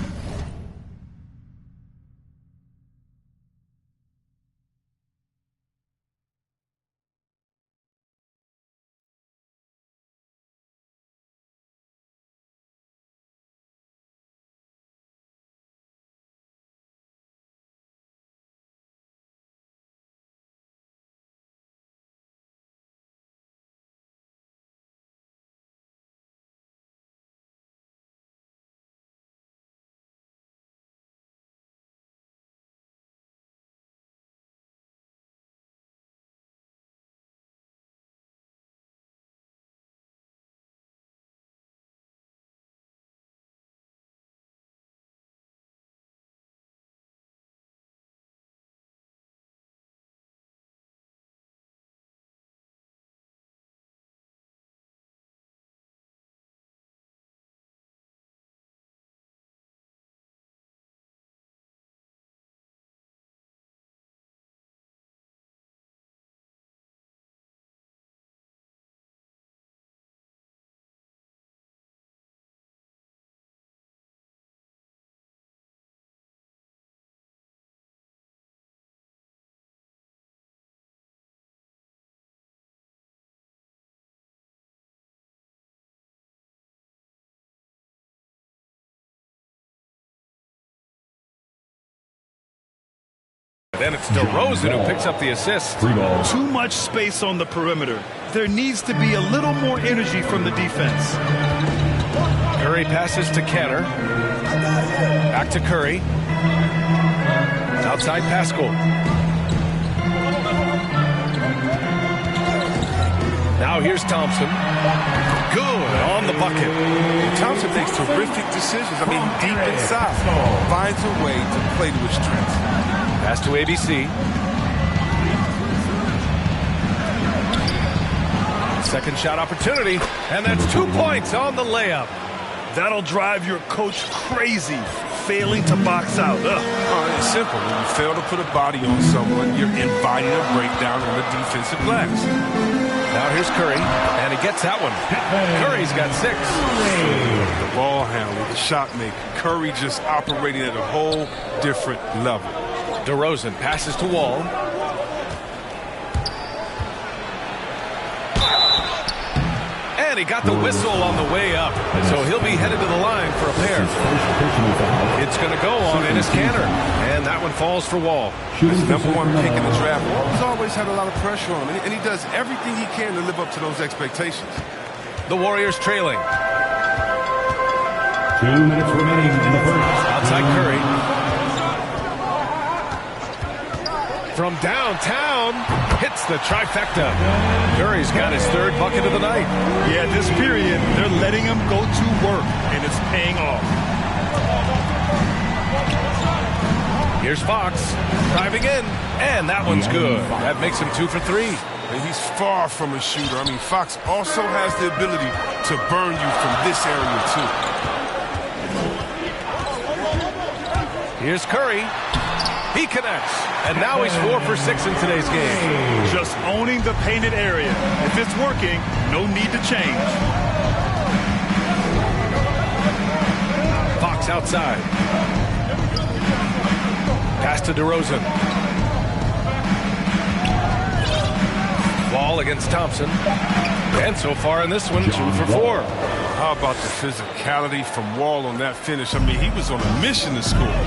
Then it's DeRozan who picks up the assist. Too much space on the perimeter. There needs to be a little more energy from the defense. Curry passes to Canner. Back to Curry. Outside Pascal. Now here's Thompson. Good on the bucket. Thompson makes terrific decisions. I mean, deep inside. Finds a way to play to his strengths. Pass to ABC. Second shot opportunity, and that's 2 points on the layup. That'll drive your coach crazy, failing to box out. Oh, it's simple. When you fail to put a body on someone, you're inviting a breakdown on the defensive glass. Now here's Curry, and he gets that one. Curry's got 6. The ball handler, the shot maker. Curry just operating at a whole different level. DeRozan passes to Wall. And he got the whistle on the way up. So he'll be headed to the line for a pair. It's going to go on Enes Kanter. And that one falls for Wall. His #1 pick in the draft. Wall's always had a lot of pressure on him. And he does everything he can to live up to those expectations. The Warriors trailing. 2 minutes remaining in the first. Outside Curry. From downtown, hits the trifecta. Curry's got his 3rd bucket of the night. Yeah, this period, they're letting him go to work, and it's paying off. Here's Fox, driving in, and that one's good. That makes him 2 for 3. And he's far from a shooter. I mean, Fox also has the ability to burn you from this area, too. Here's Curry. He connects, and now he's 4 for 6 in today's game. Just owning the painted area. If it's working, no need to change. Fox outside. Pass to DeRozan. Wall against Thompson. And so far in this one, 2 for 4. How about the physicality from Wall on that finish? I mean, he was on a mission to score.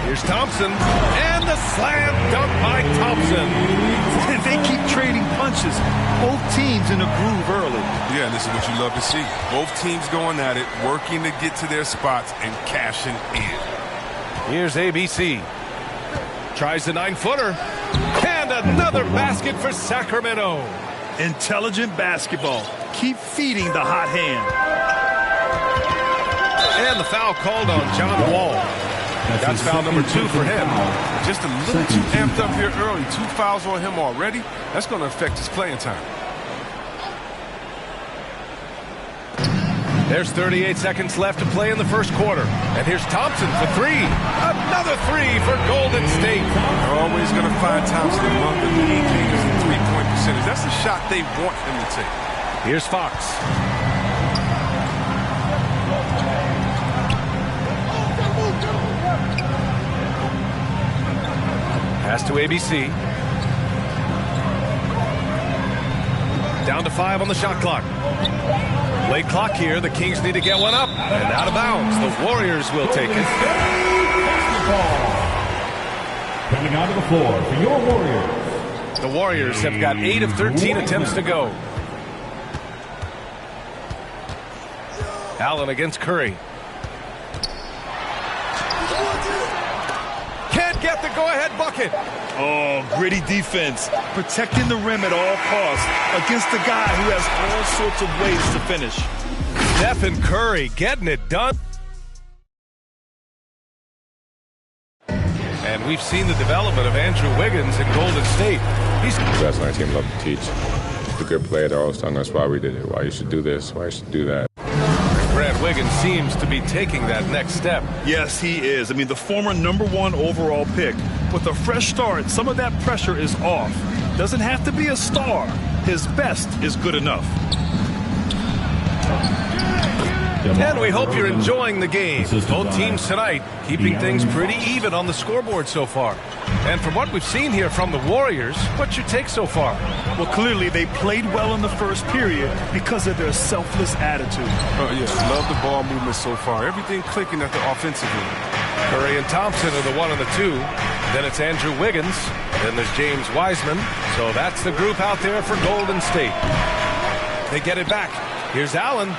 Here's Thompson, and the slam dunk by Thompson. They keep trading punches. pushes both teams in a groove early. Yeah, and this is what you love to see. Both teams going at it, working to get to their spots and cashing in. Here's ABC. Tries the 9-footer. And another basket for Sacramento. Intelligent basketball. Keep feeding the hot hand. And the foul called on John Wall. That's foul number 2 for him. Just a little too amped up here early. 2 fouls on him already. That's going to affect his playing time. There's 38 seconds left to play in the first quarter. And here's Thompson for 3. Another 3 for Golden State. They're always going to find Thompson among the league leaders in three-point percentage. That's the shot they want him to take. Here's Fox. Pass to ABC. Down to 5 on the shot clock. Late clock here. The Kings need to get one up. And out of bounds. The Warriors will take it. Coming onto the floor for your Warriors. The Warriors have got 8 of 13 attempts to go. Allen against Curry. Can't get the go-ahead bucket. Oh, gritty defense. Protecting the rim at all costs against a guy who has all sorts of ways to finish. Stephen Curry getting it done. And we've seen the development of Andrew Wiggins in Golden State. He's the best on our team, love to teach. The good player, they're always telling us why we did it, why you should do this, why you should do that. Grant Wiggins seems to be taking that next step. Yes, he is. I mean, the former #1 overall pick. With a fresh start, some of that pressure is off. Doesn't have to be a star. His best is good enough. And we hope you're enjoying the game. Both teams tonight keeping things pretty even on the scoreboard so far. And from what we've seen here from the Warriors, what's your take so far? Well, clearly they played well in the first period because of their selfless attitude. Oh, yeah. Love the ball movement so far. Everything clicking at the offensive end. Curry and Thompson are the 1 and the 2. Then it's Andrew Wiggins. Then there's James Wiseman. So that's the group out there for Golden State. They get it back. Here's Allen.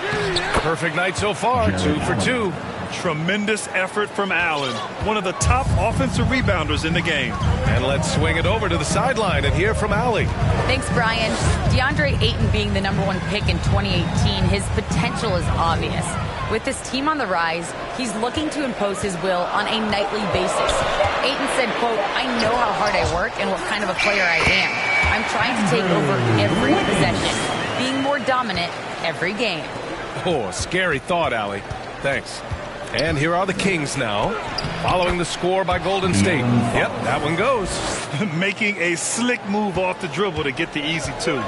Perfect night so far. 2 for 2. Tremendous effort from Allen. One of the top offensive rebounders in the game. And let's swing it over to the sideline and hear from Allie. Thanks, Brian. Deandre Ayton being the #1 pick in 2018, his potential is obvious. With this team on the rise, he's looking to impose his will on a nightly basis. Ayton said, quote, "I know how hard I work and what kind of a player I am. I'm trying to take over every possession, being more dominant every game." Oh, scary thought, Allie. Thanks. And here are the Kings now, following the score by Golden State. Yep, that one goes. Making a slick move off the dribble to get the easy 2.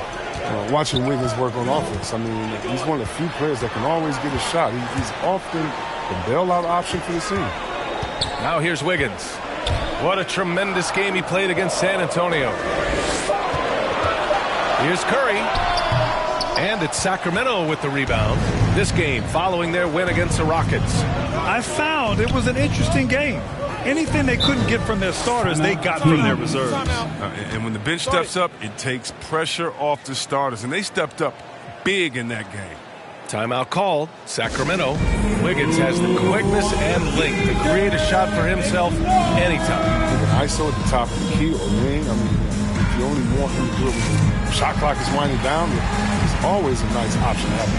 Watching Wiggins work on offense, I mean, he's one of the few players that can always get a shot. He's often the bailout option for the team. Now here's Wiggins. What a tremendous game he played against San Antonio. Here's Curry. And it's Sacramento with the rebound. This game following their win against the Rockets. I found it was an interesting game. Anything they couldn't get from their starters, they got from their reserves. And when the bench steps up, it takes pressure off the starters. And they stepped up big in that game. Timeout called. Sacramento. Wiggins has the quickness and length to create a shot for himself anytime. ISO at the top of the key or wing. I mean, if you only want him to do it when the shot clock is winding down, it's always a nice option to have.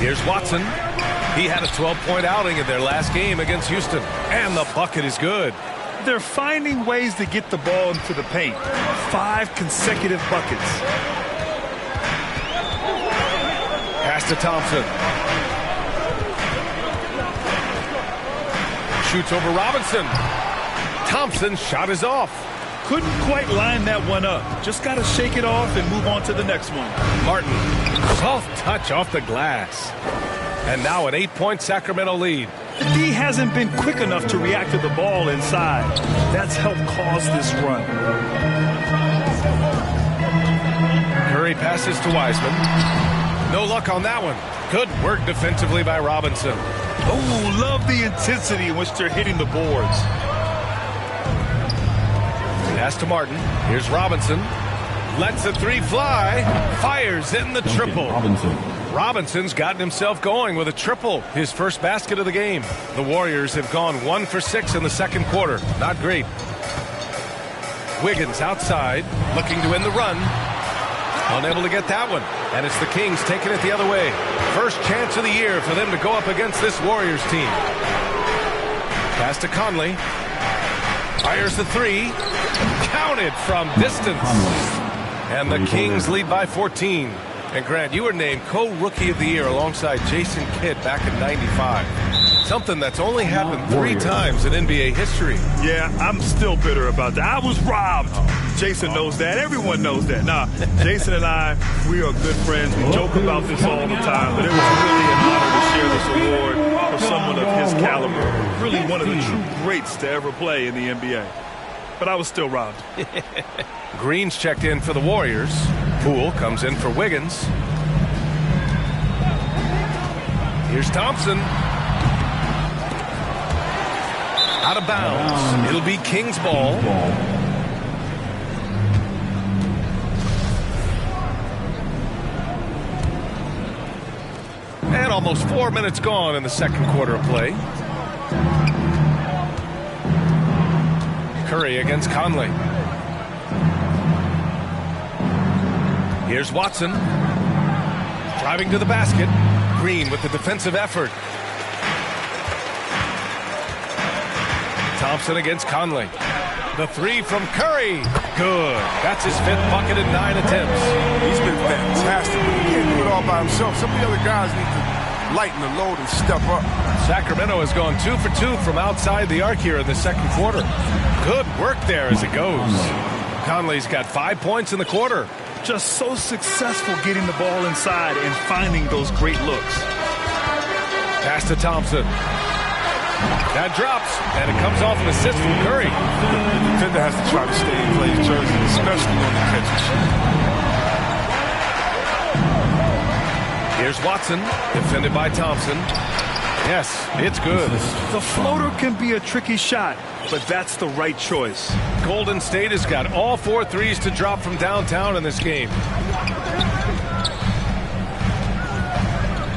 Here's Watson. He had a 12-point outing in their last game against Houston. And the bucket is good. They're finding ways to get the ball into the paint. 5 consecutive buckets. Pass to Thompson. Shoots over Robinson. Thompson's shot is off. Couldn't quite line that one up. Just got to shake it off and move on to the next one. Martin, soft touch off the glass. And now an 8-point Sacramento lead. The D hasn't been quick enough to react to the ball inside. That's helped cause this run. Curry passes to Wiseman. No luck on that one. Good work defensively by Robinson. Oh, love the intensity in which they're hitting the boards. Pass to Martin. Here's Robinson. Lets the three fly. Fires in the triple. Robinson's gotten himself going with a triple. His first basket of the game. The Warriors have gone 1 for 6 in the second quarter. Not great. Wiggins outside, looking to end the run. Unable to get that one. And it's the Kings taking it the other way. First chance of the year for them to go up against this Warriors team. Pass to Conley. Fires the three. Counted from distance. And the Kings lead by 14. And Grant, you were named co-rookie of the year alongside Jason Kidd back in '95. Something that's only happened 3 times in NBA history. Yeah, I'm still bitter about that. I was robbed. Jason knows that. Everyone knows that. Nah, Jason and I, we are good friends. We joke about this all the time. But it was really an honor to share this award for someone of his caliber. Really one of the true greats to ever play in the NBA. But I was still robbed. Green's checked in for the Warriors. Poole comes in for Wiggins. Here's Thompson. Out of bounds. It'll be Kings ball. And almost 4 minutes gone in the second quarter of play. Curry against Conley. Here's Watson. Driving to the basket. Green with the defensive effort. Thompson against Conley. The three from Curry. Good. That's his 5th bucket in 9 attempts. He's been fantastic. He can't do it all by himself. Some of the other guys need to lighten the load and step up. Sacramento has gone 2 for 2 from outside the arc here in the second quarter. Good work there as it goes. Conley's got 5 points in the quarter. Just so successful getting the ball inside and finding those great looks. Pass to Thompson. That drops, and it comes off an assist from Curry. The defender has to try to stay in Clay's jersey, especially on the catch and shoot. Here's Watson, defended by Thompson. Yes, it's good. The floater can be a tricky shot, but that's the right choice. Golden State has got all 4 threes to drop from downtown in this game.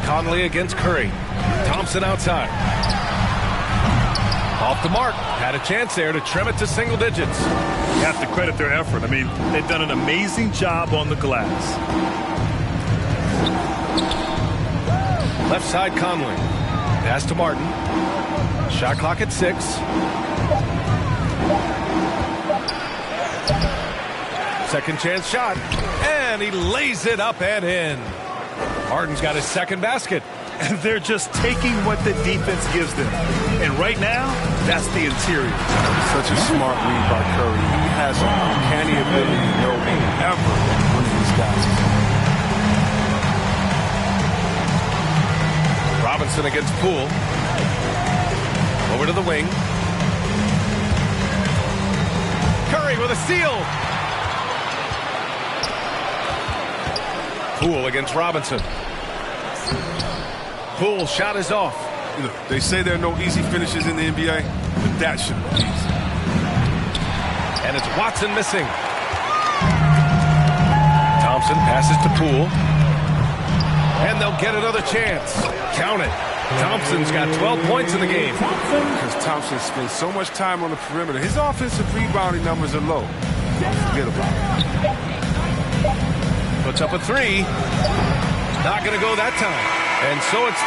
Conley against Curry. Thompson outside. Off the mark. Had a chance there to trim it to single digits. You have to credit their effort. I mean, they've done an amazing job on the glass. Left side Conley. Pass to Martin. Shot clock at 6. Second chance shot. And he lays it up and in. Martin's got his second basket. And they're just taking what the defense gives them. And right now, that's the interior. Such a smart read by Curry. He has an uncanny ability to know whenever one of these guys is on. Robinson against Poole. Over to the wing. Curry with a steal. Poole against Robinson. Poole shot is off. You know, they say there are no easy finishes in the NBA, but that should be easy. And it's Watson missing. Thompson passes to Poole. And they'll get another chance. Count it. Thompson's got 12 points in the game. Because Thompson spends so much time on the perimeter. His offensive rebounding numbers are low. Forget about it. Puts up a 3. Not going to go that time. And so it's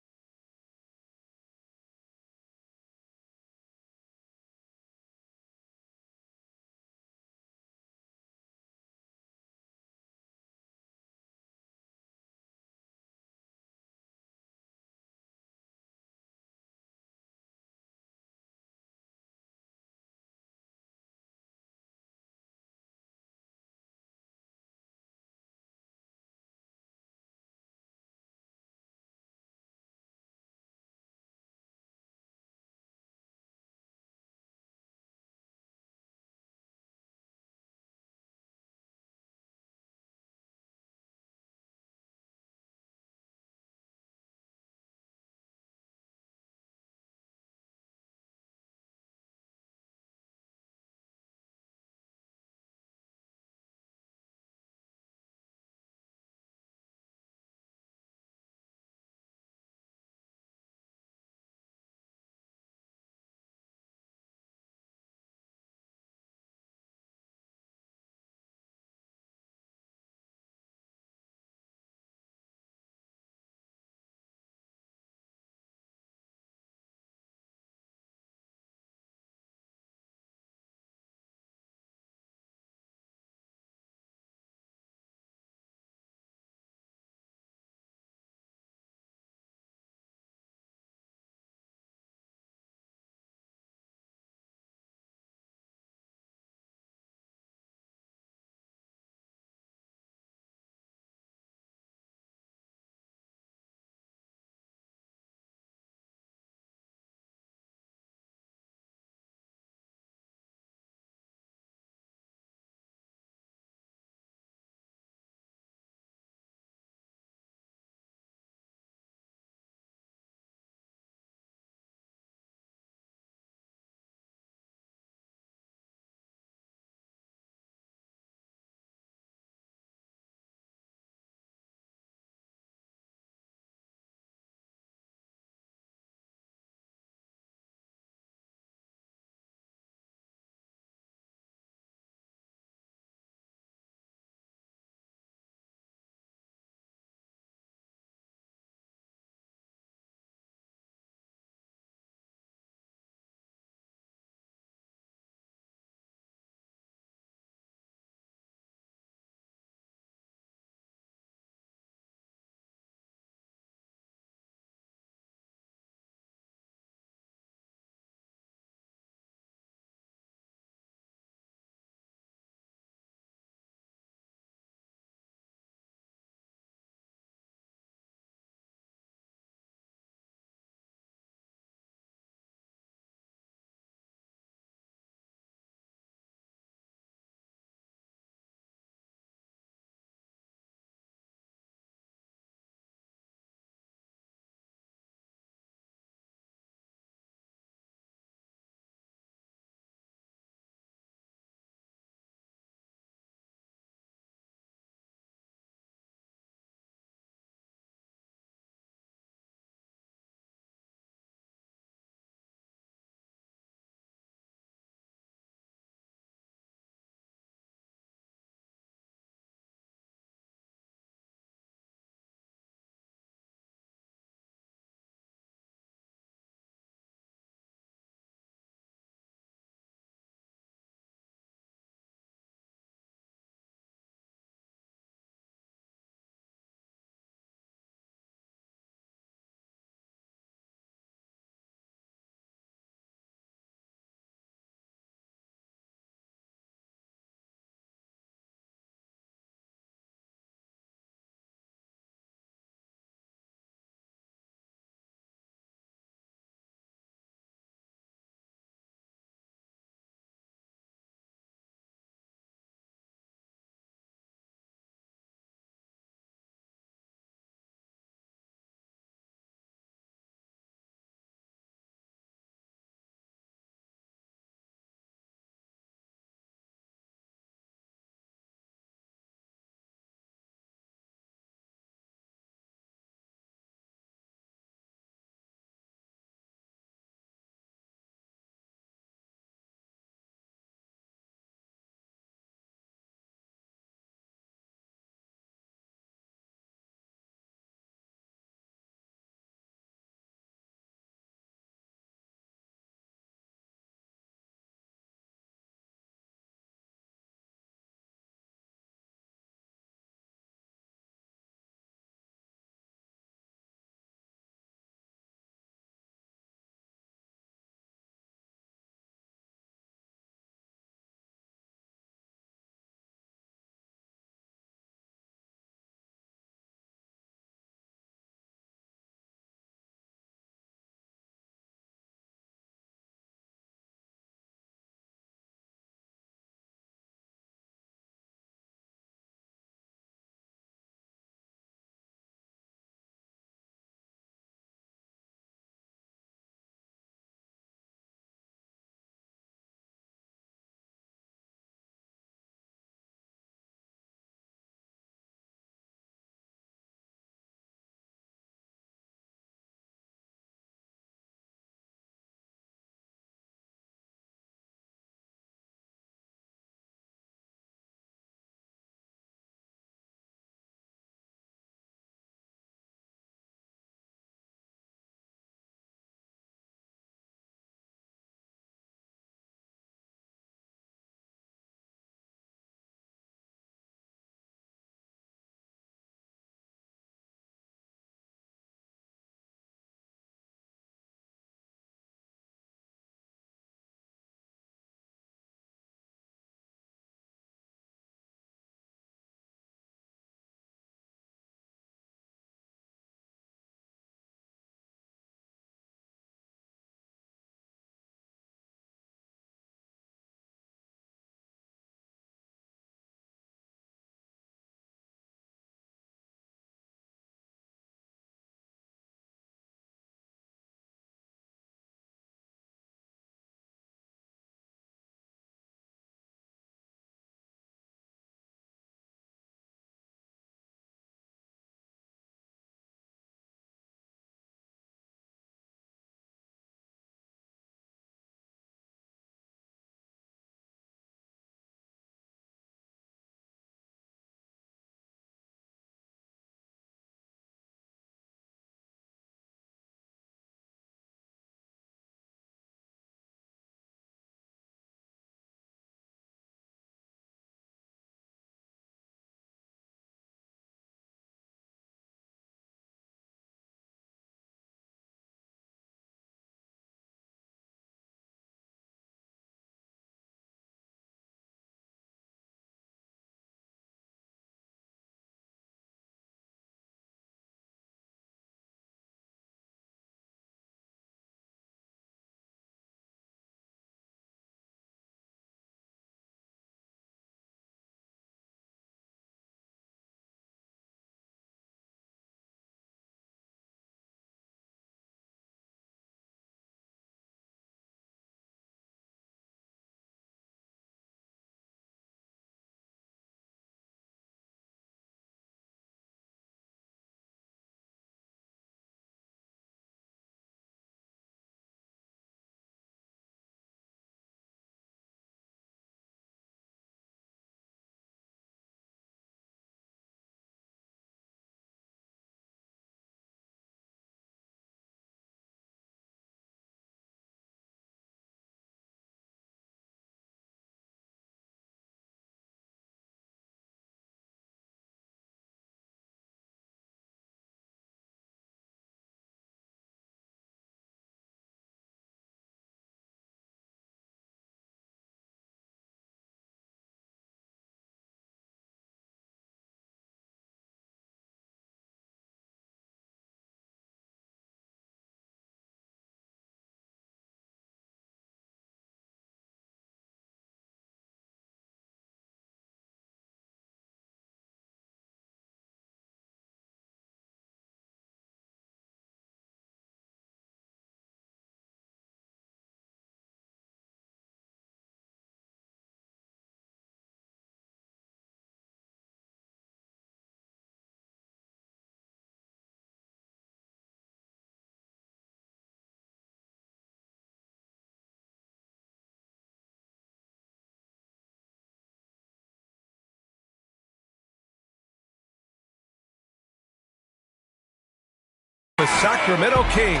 the Sacramento Kings,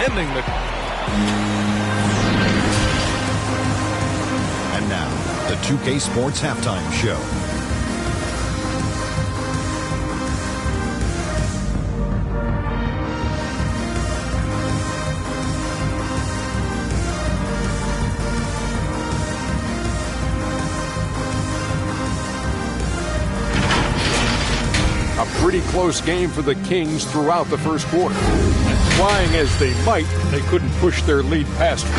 ending the... And now, the 2K Sports Halftime Show. A pretty close game for the Kings throughout the first quarter. And trying as they might, they couldn't push their lead past it.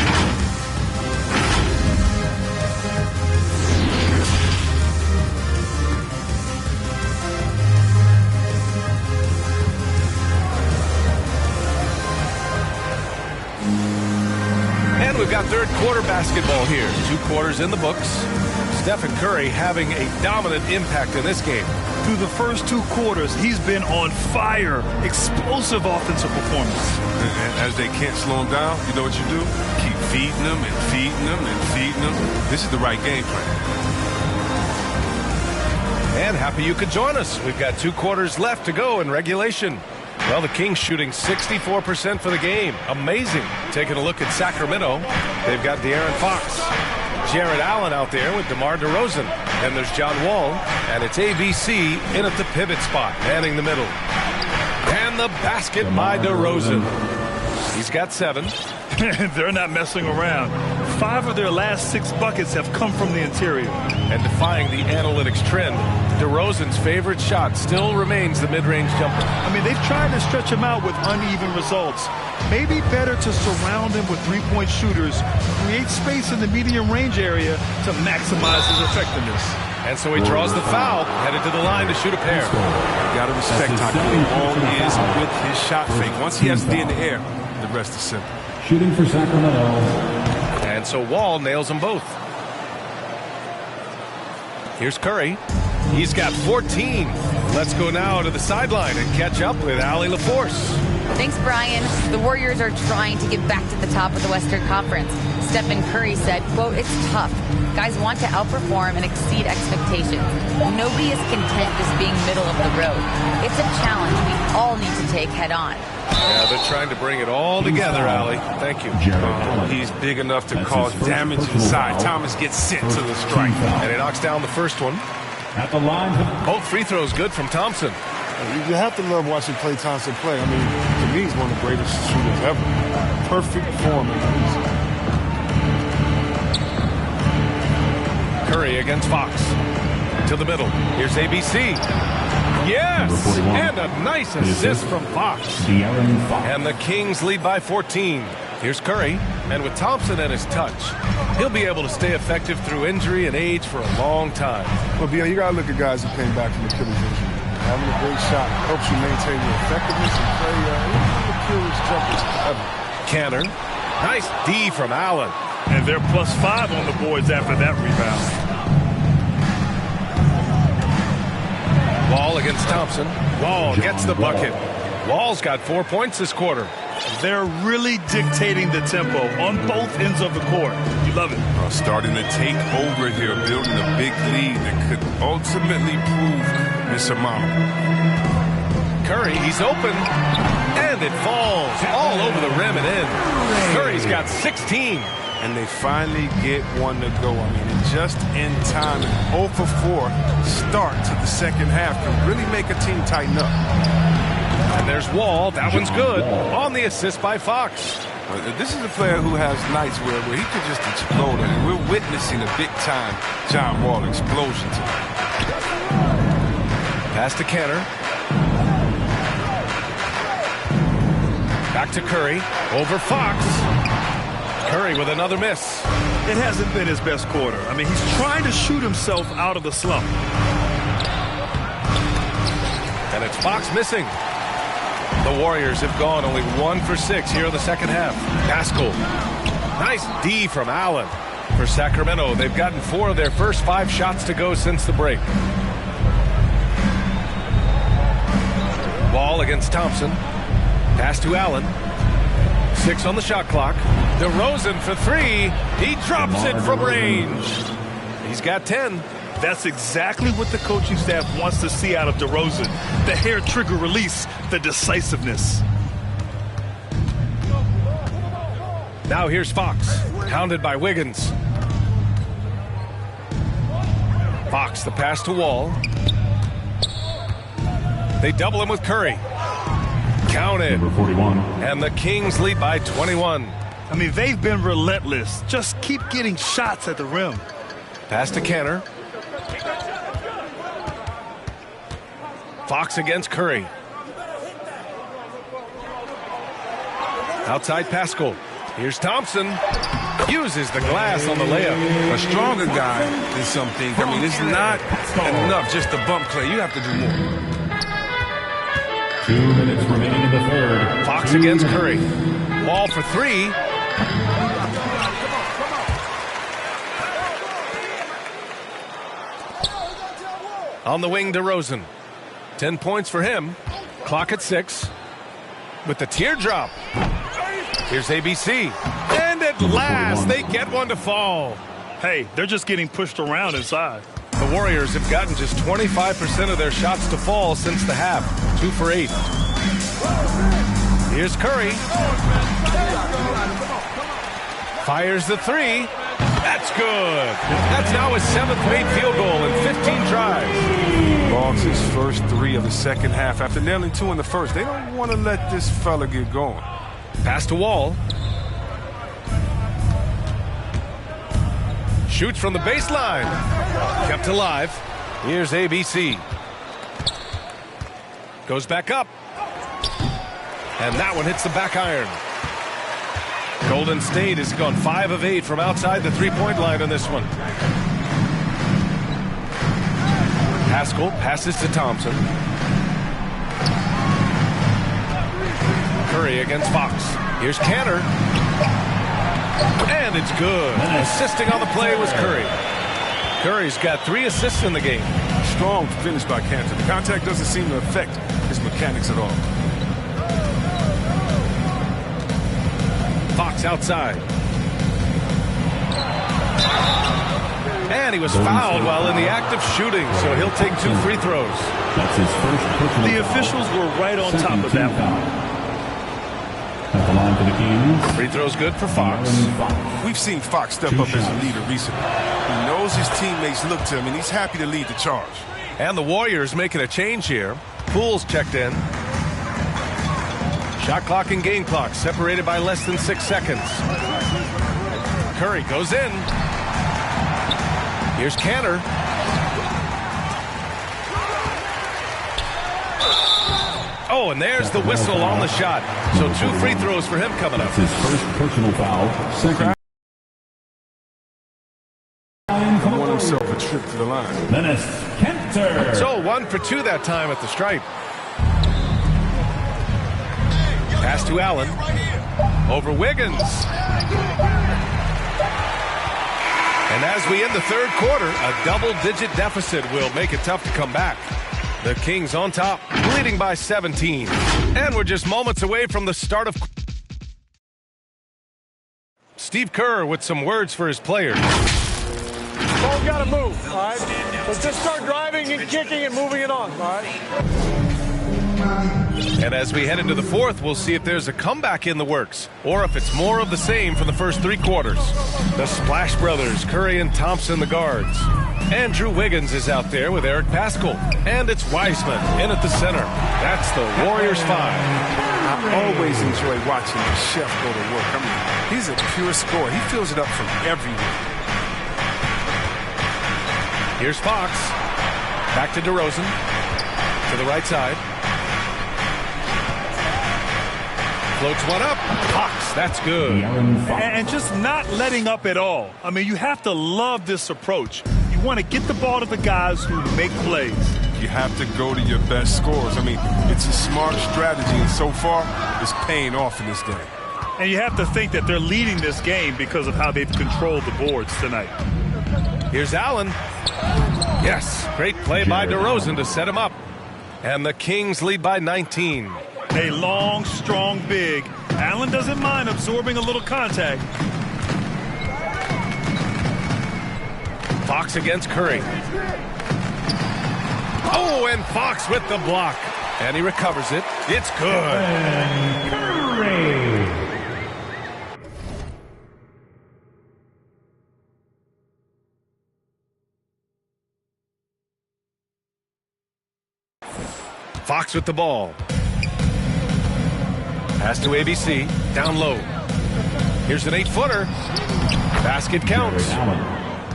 And we've got third quarter basketball here. 2 quarters in the books. Stephen Curry having a dominant impact in this game. Through the first 2 quarters, he's been on fire. Explosive offensive performance. And as they can't slow him down, you know what you do? Keep feeding them and feeding them and feeding them. This is the right game plan. And happy you could join us. We've got 2 quarters left to go in regulation. Well, the Kings shooting 64% for the game. Amazing. Taking a look at Sacramento, they've got De'Aaron Fox. Jared Allen out there with DeMar DeRozan. And there's John Wall, and it's ABC in at the pivot spot, manning the middle. And the basket by DeRozan. He's got 7. They're not messing around. 5 of their last 6 buckets have come from the interior. And defying the analytics trend, DeRozan's favorite shot still remains the mid-range jumper. I mean, they've tried to stretch him out with uneven results. Maybe better to surround him with 3-point shooters, create space in the medium range area to maximize his effectiveness. And so he draws the foul, headed to the line to shoot a pair. You got to respect how good Wall is with his shot fake. Once he has to be in the air, the rest is simple. Shooting for Sacramento. And so Wall nails them both. Here's Curry. He's got 14. Let's go now to the sideline and catch up with Allie LaForce. Thanks, Brian. The Warriors are trying to get back to the top of the Western Conference. Stephen Curry said, quote, "It's tough. Guys want to outperform and exceed expectations. Nobody is content just being middle of the road. It's a challenge we all need to take head on." Yeah, they're trying to bring it all together, Allie. Thank you. He's big enough to cause damage inside. Thomas gets sent to the strike. And he knocks down the first one. At the line. Both free throws good from Thompson. You have to love watching Klay Thompson play. I mean, to me, he's one of the greatest shooters ever. Perfect form. Curry against Fox. To the middle. Here's ABC. Yes! And a nice assist from Fox. And the Kings lead by 14. Here's Curry. And with Thompson at his touch, he'll be able to stay effective through injury and age for a long time. Well, Bill, you got to look at guys who came back from Achilles injury. Having a great shot helps you maintain your effectiveness and play the purest jumpers ever. Canner. Nice D from Allen. And they're +5 on the boards after that rebound. Wall against Thompson. Wall gets the bucket. Wall's got 4 points this quarter. They're really dictating the tempo on both ends of the court. You love it. Starting to take over here, building a big lead that could ultimately prove insurmountable. Curry, he's open. And it falls all over the rim and in. Curry's got 16. And they finally get one to go. I mean, just in time. An 0 for 4 start to the second half can really make a team tighten up. And there's Wall. That one's good. On the assist by Fox. This is a player who has nights where he could just explode. And we're witnessing a big-time John Wall explosion tonight. Pass to Canner. Back to Curry. Over Fox. Curry with another miss. It hasn't been his best quarter. I mean, he's trying to shoot himself out of the slump. And it's Fox missing. The Warriors have gone only 1 for 6 here in the second half. Pascal. Nice D from Allen. For Sacramento, they've gotten 4 of their first 5 shots to go since the break. Wall against Thompson. Pass to Allen. 6 on the shot clock. DeRozan for 3. He drops it from range. He's got 10. That's exactly what the coaching staff wants to see out of DeRozan. The hair trigger release, the decisiveness. Now here's Fox, hounded by Wiggins. Fox, the pass to Wall. They double him with Curry. Counted. Number 41. And the Kings lead by 21. I mean, they've been relentless. Just keep getting shots at the rim. Pass to Canner. Fox against Curry. Outside Pascal. Here's Thompson. Uses the glass on the layup. A stronger guy than some things. I mean, it's not enough just to bump Clay. You have to do more. 2 minutes remaining in the third. Fox against Curry. Wall for three. On the wing, DeRozan. 10 points for him. Clock at 6. With the teardrop. Here's ABC. And at last, they get one to fall. Hey, they're just getting pushed around inside. The Warriors have gotten just 25% of their shots to fall since the half. 2 for 8. Here's Curry. Fires the three. That's good. That's now his 7th made field goal in 15 tries. Logs his first 3 of the second half after nailing 2 in the first. They don't want to let this fella get going. Pass to Wall. Shoots from the baseline. Kept alive. Here's ABC. Goes back up. And that one hits the back iron. Golden State has gone 5 of 8 from outside the three-point line on this one. Pascal passes to Thompson. Curry against Fox. Here's Canner. And it's good. Assisting on the play was Curry. Curry's got 3 assists in the game. Strong finish by Cantor. The contact doesn't seem to affect his mechanics at all. Fox outside. And he was fouled while in the act of shooting, so he'll take 2 free throws. That's his first personal The foul. officials were right on top of that one. At the line for the Kings. Free throw's good for Fox. We've seen Fox step up as a leader recently. He knows his teammates look to him, and he's happy to lead the charge. And the Warriors making a change here. Poole's checked in. Shot clock and game clock separated by less than 6 seconds. Curry goes in. Here's Canner. Oh, and there's the whistle on the shot. So 2 free throws for him coming up. That's his first personal foul. Second. He won himself a trip to the line. Dennis Kenter. So 1 for 2 that time at the stripe. Pass to Allen. Over Wiggins. And as we end the third quarter, a double-digit deficit will make it tough to come back. The Kings on top, leading by 17. And we're just moments away from the start of... Steve Kerr with some words for his players. Ball's got to move, all right? So just start driving and kicking and moving it on, all right? And as we head into the fourth, we'll see if there's a comeback in the works or if it's more of the same from the first 3 quarters. The Splash Brothers, Curry and Thompson, the guards. Andrew Wiggins is out there with Eric Pascal. And it's Wiseman in at the center. That's the Warriors 5. I always enjoy watching the chef go to work. I mean, he's a pure scorer. He fills it up from everywhere. Here's Fox. Back to DeRozan. To the right side. Floats one up. Fox, that's good. And just not letting up at all. I mean, you have to love this approach. You want to get the ball to the guys who make plays. You have to go to your best scorers. I mean, it's a smart strategy, and so far, it's paying off in this game. And you have to think that they're leading this game because of how they've controlled the boards tonight. Here's Allen. Yes, great play by DeRozan to set him up. And the Kings lead by 19. A long, strong big. Allen doesn't mind absorbing a little contact. Fox against Curry. Oh, and Fox with the block. And he recovers it. It's good. Fox with the ball. Pass to ABC. Down low. Here's an 8-footer. Basket counts.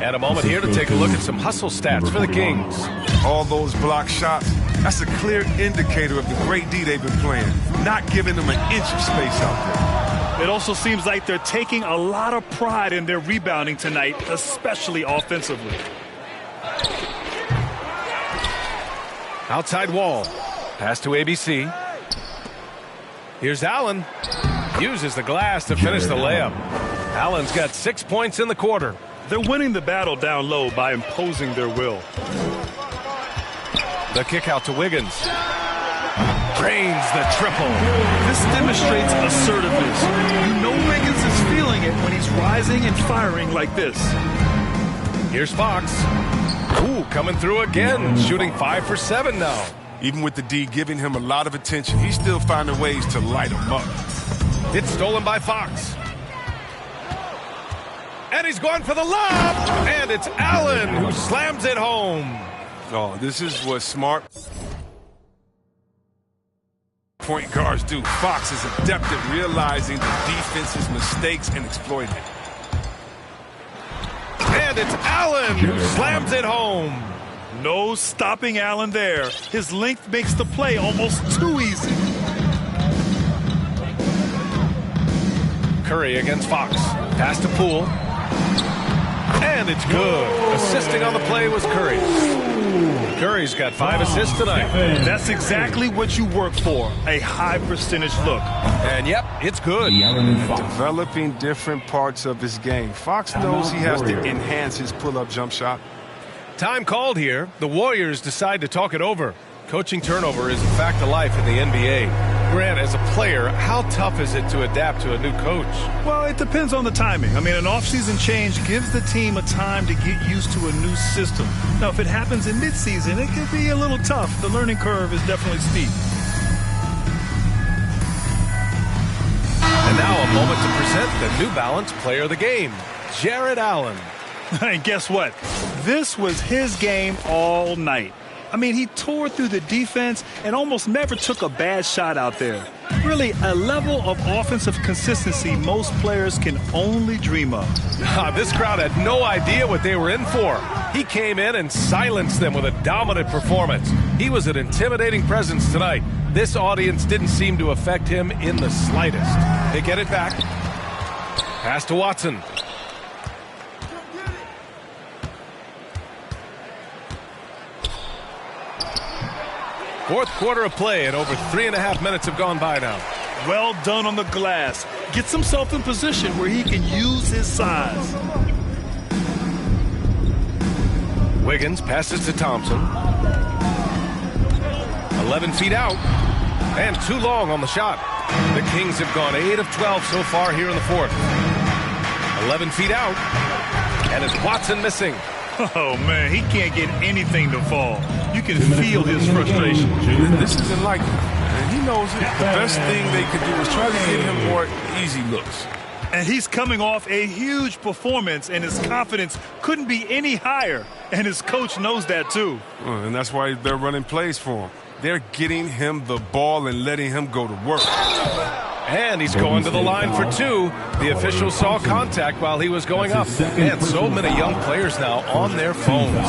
And a moment here to take a look at some hustle stats for the Kings. All those block shots, that's a clear indicator of the great D they've been playing. Not giving them an inch of space out there. It also seems like they're taking a lot of pride in their rebounding tonight, especially offensively. Outside wall. Pass to ABC. Here's Allen. Uses the glass to finish the layup. Allen's got 6 points in the quarter. They're winning the battle down low by imposing their will. The kick out to Wiggins. Drains the triple. This demonstrates assertiveness. You know Wiggins is feeling it when he's rising and firing like this. Here's Fox. Ooh, coming through again. Shooting 5 for 7 now. Even with the D giving him a lot of attention, he's still finding ways to light him up. It's stolen by Fox. And he's going for the lob. And it's Allen who slams it home. Oh, this is what smart point guards do. Fox is adept at realizing the defense's mistakes and exploiting it. And it's Allen who slams it home. No stopping Allen there. His length makes the play almost too easy. Curry against Fox. Pass to Poole. And it's good. Assisting on the play was Curry. Curry's got 5 assists tonight. That's exactly what you work for, a high percentage look. And yep, it's good. Developing different parts of his game. Fox knows he has to enhance his pull-up jump shot. Time called here. The Warriors decide to talk it over. Coaching turnover is a fact of life in the NBA. Grant, as a player, how tough is it to adapt to a new coach? Well, it depends on the timing. I mean, an offseason change gives the team a time to get used to a new system. Now, if it happens in midseason, it can be a little tough. The learning curve is definitely steep. And now a moment to present the New Balance Player of the Game, Jared Allen. And guess what? This was his game all night. I mean, he tore through the defense and almost never took a bad shot out there. Really, a level of offensive consistency most players can only dream of. This crowd had no idea what they were in for. He came in and silenced them with a dominant performance. He was an intimidating presence tonight. This audience didn't seem to affect him in the slightest. They get it back. Pass to Watson. Fourth quarter of play and over 3.5 minutes have gone by now. Well done on the glass. Gets himself in position where he can use his size. Wiggins passes to Thompson. 11 feet out. And too long on the shot. The Kings have gone 8 of 12 so far here in the fourth. 11 feet out. And it's Watson missing. Oh, man, he can't get anything to fall. You can feel his frustration. This isn't like him, and he knows it. The best thing they could do is try to get him more easy looks. And he's coming off a huge performance, and his confidence couldn't be any higher. And his coach knows that, too. And that's why they're running plays for him. They're getting him the ball and letting him go to work. And he's going to the line for 2. The official saw contact while he was going up. And so many young players now on their phones.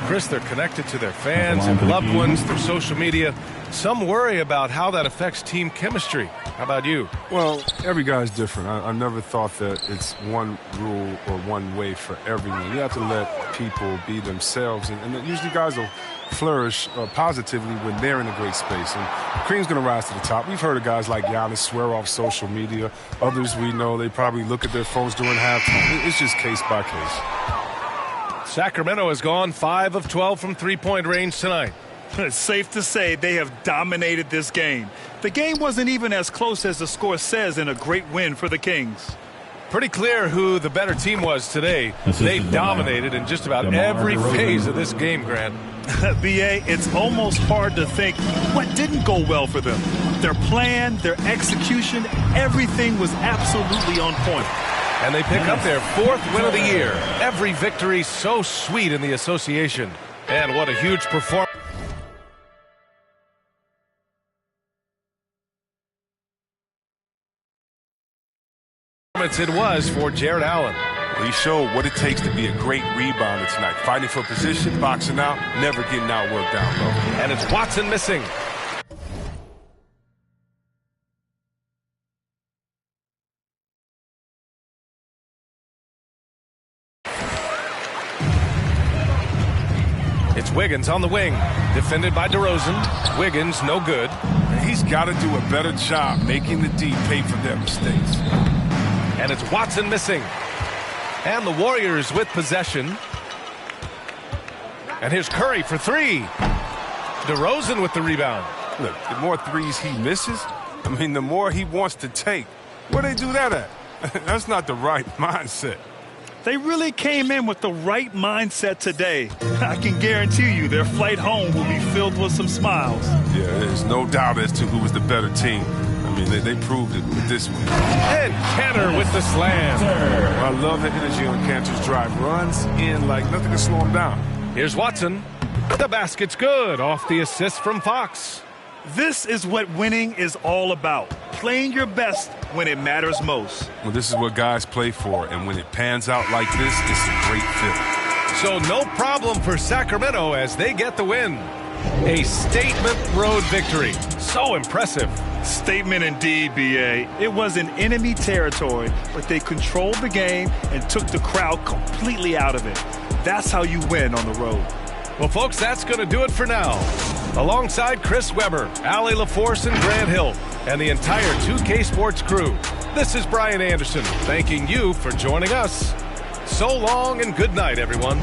Chris, they're connected to their fans and loved ones through social media. Some worry about how that affects team chemistry. How about you? Well, every guy's different. I never thought that it's one rule or one way for everyone. You have to let people be themselves. And usually guys will flourish positively when they're in a great space. And Cream's going to rise to the top. We've heard of guys like Giannis swear off social media. Others we know, they probably look at their phones during halftime. It's just case by case. Sacramento has gone 5 of 12 from three-point range tonight. It's safe to say they have dominated this game. The game wasn't even as close as the score says in a great win for the Kings. Pretty clear who the better team was today. They dominated in just about every phase of this game, Grant. B.A., it's almost hard to think what didn't go well for them. Their plan, their execution, everything was absolutely on point. And they pick up their 4th win of the year. Every victory so sweet in the association. And what a huge performance. performance it was for Jared Allen. He showed what it takes to be a great rebounder tonight. Fighting for position, boxing out, never getting outworked down low. And it's Watson missing. It's Wiggins on the wing, defended by DeRozan. Wiggins, no good. He's got to do a better job making the D pay for their mistakes. And it's Watson missing. And the Warriors with possession. And here's Curry for three. DeRozan with the rebound. Look, the more threes he misses, the more he wants to take. Where they do that at? That's not the right mindset. They really came in with the right mindset today. I can guarantee you their flight home will be filled with some smiles. Yeah, there's no doubt as to who was the better team. They proved it with this one. And Cantor with the slam. I love the energy on Cantor's drive. Runs in like nothing can slow him down. Here's Watson. The basket's good off the assist from Fox. This is what winning is all about. Playing your best when it matters most. Well, this is what guys play for, and when it pans out like this, it's a great fit. So no problem for Sacramento as they get the win. A statement road victory. So impressive. Statement indeed, B.A. It was in enemy territory, but they controlled the game and took the crowd completely out of it. That's how you win on the road. Well, folks, that's going to do it for now. Alongside Chris Webber, Allie LaForce, and Grant Hill, and the entire 2K Sports crew, this is Brian Anderson thanking you for joining us. So long and good night, everyone.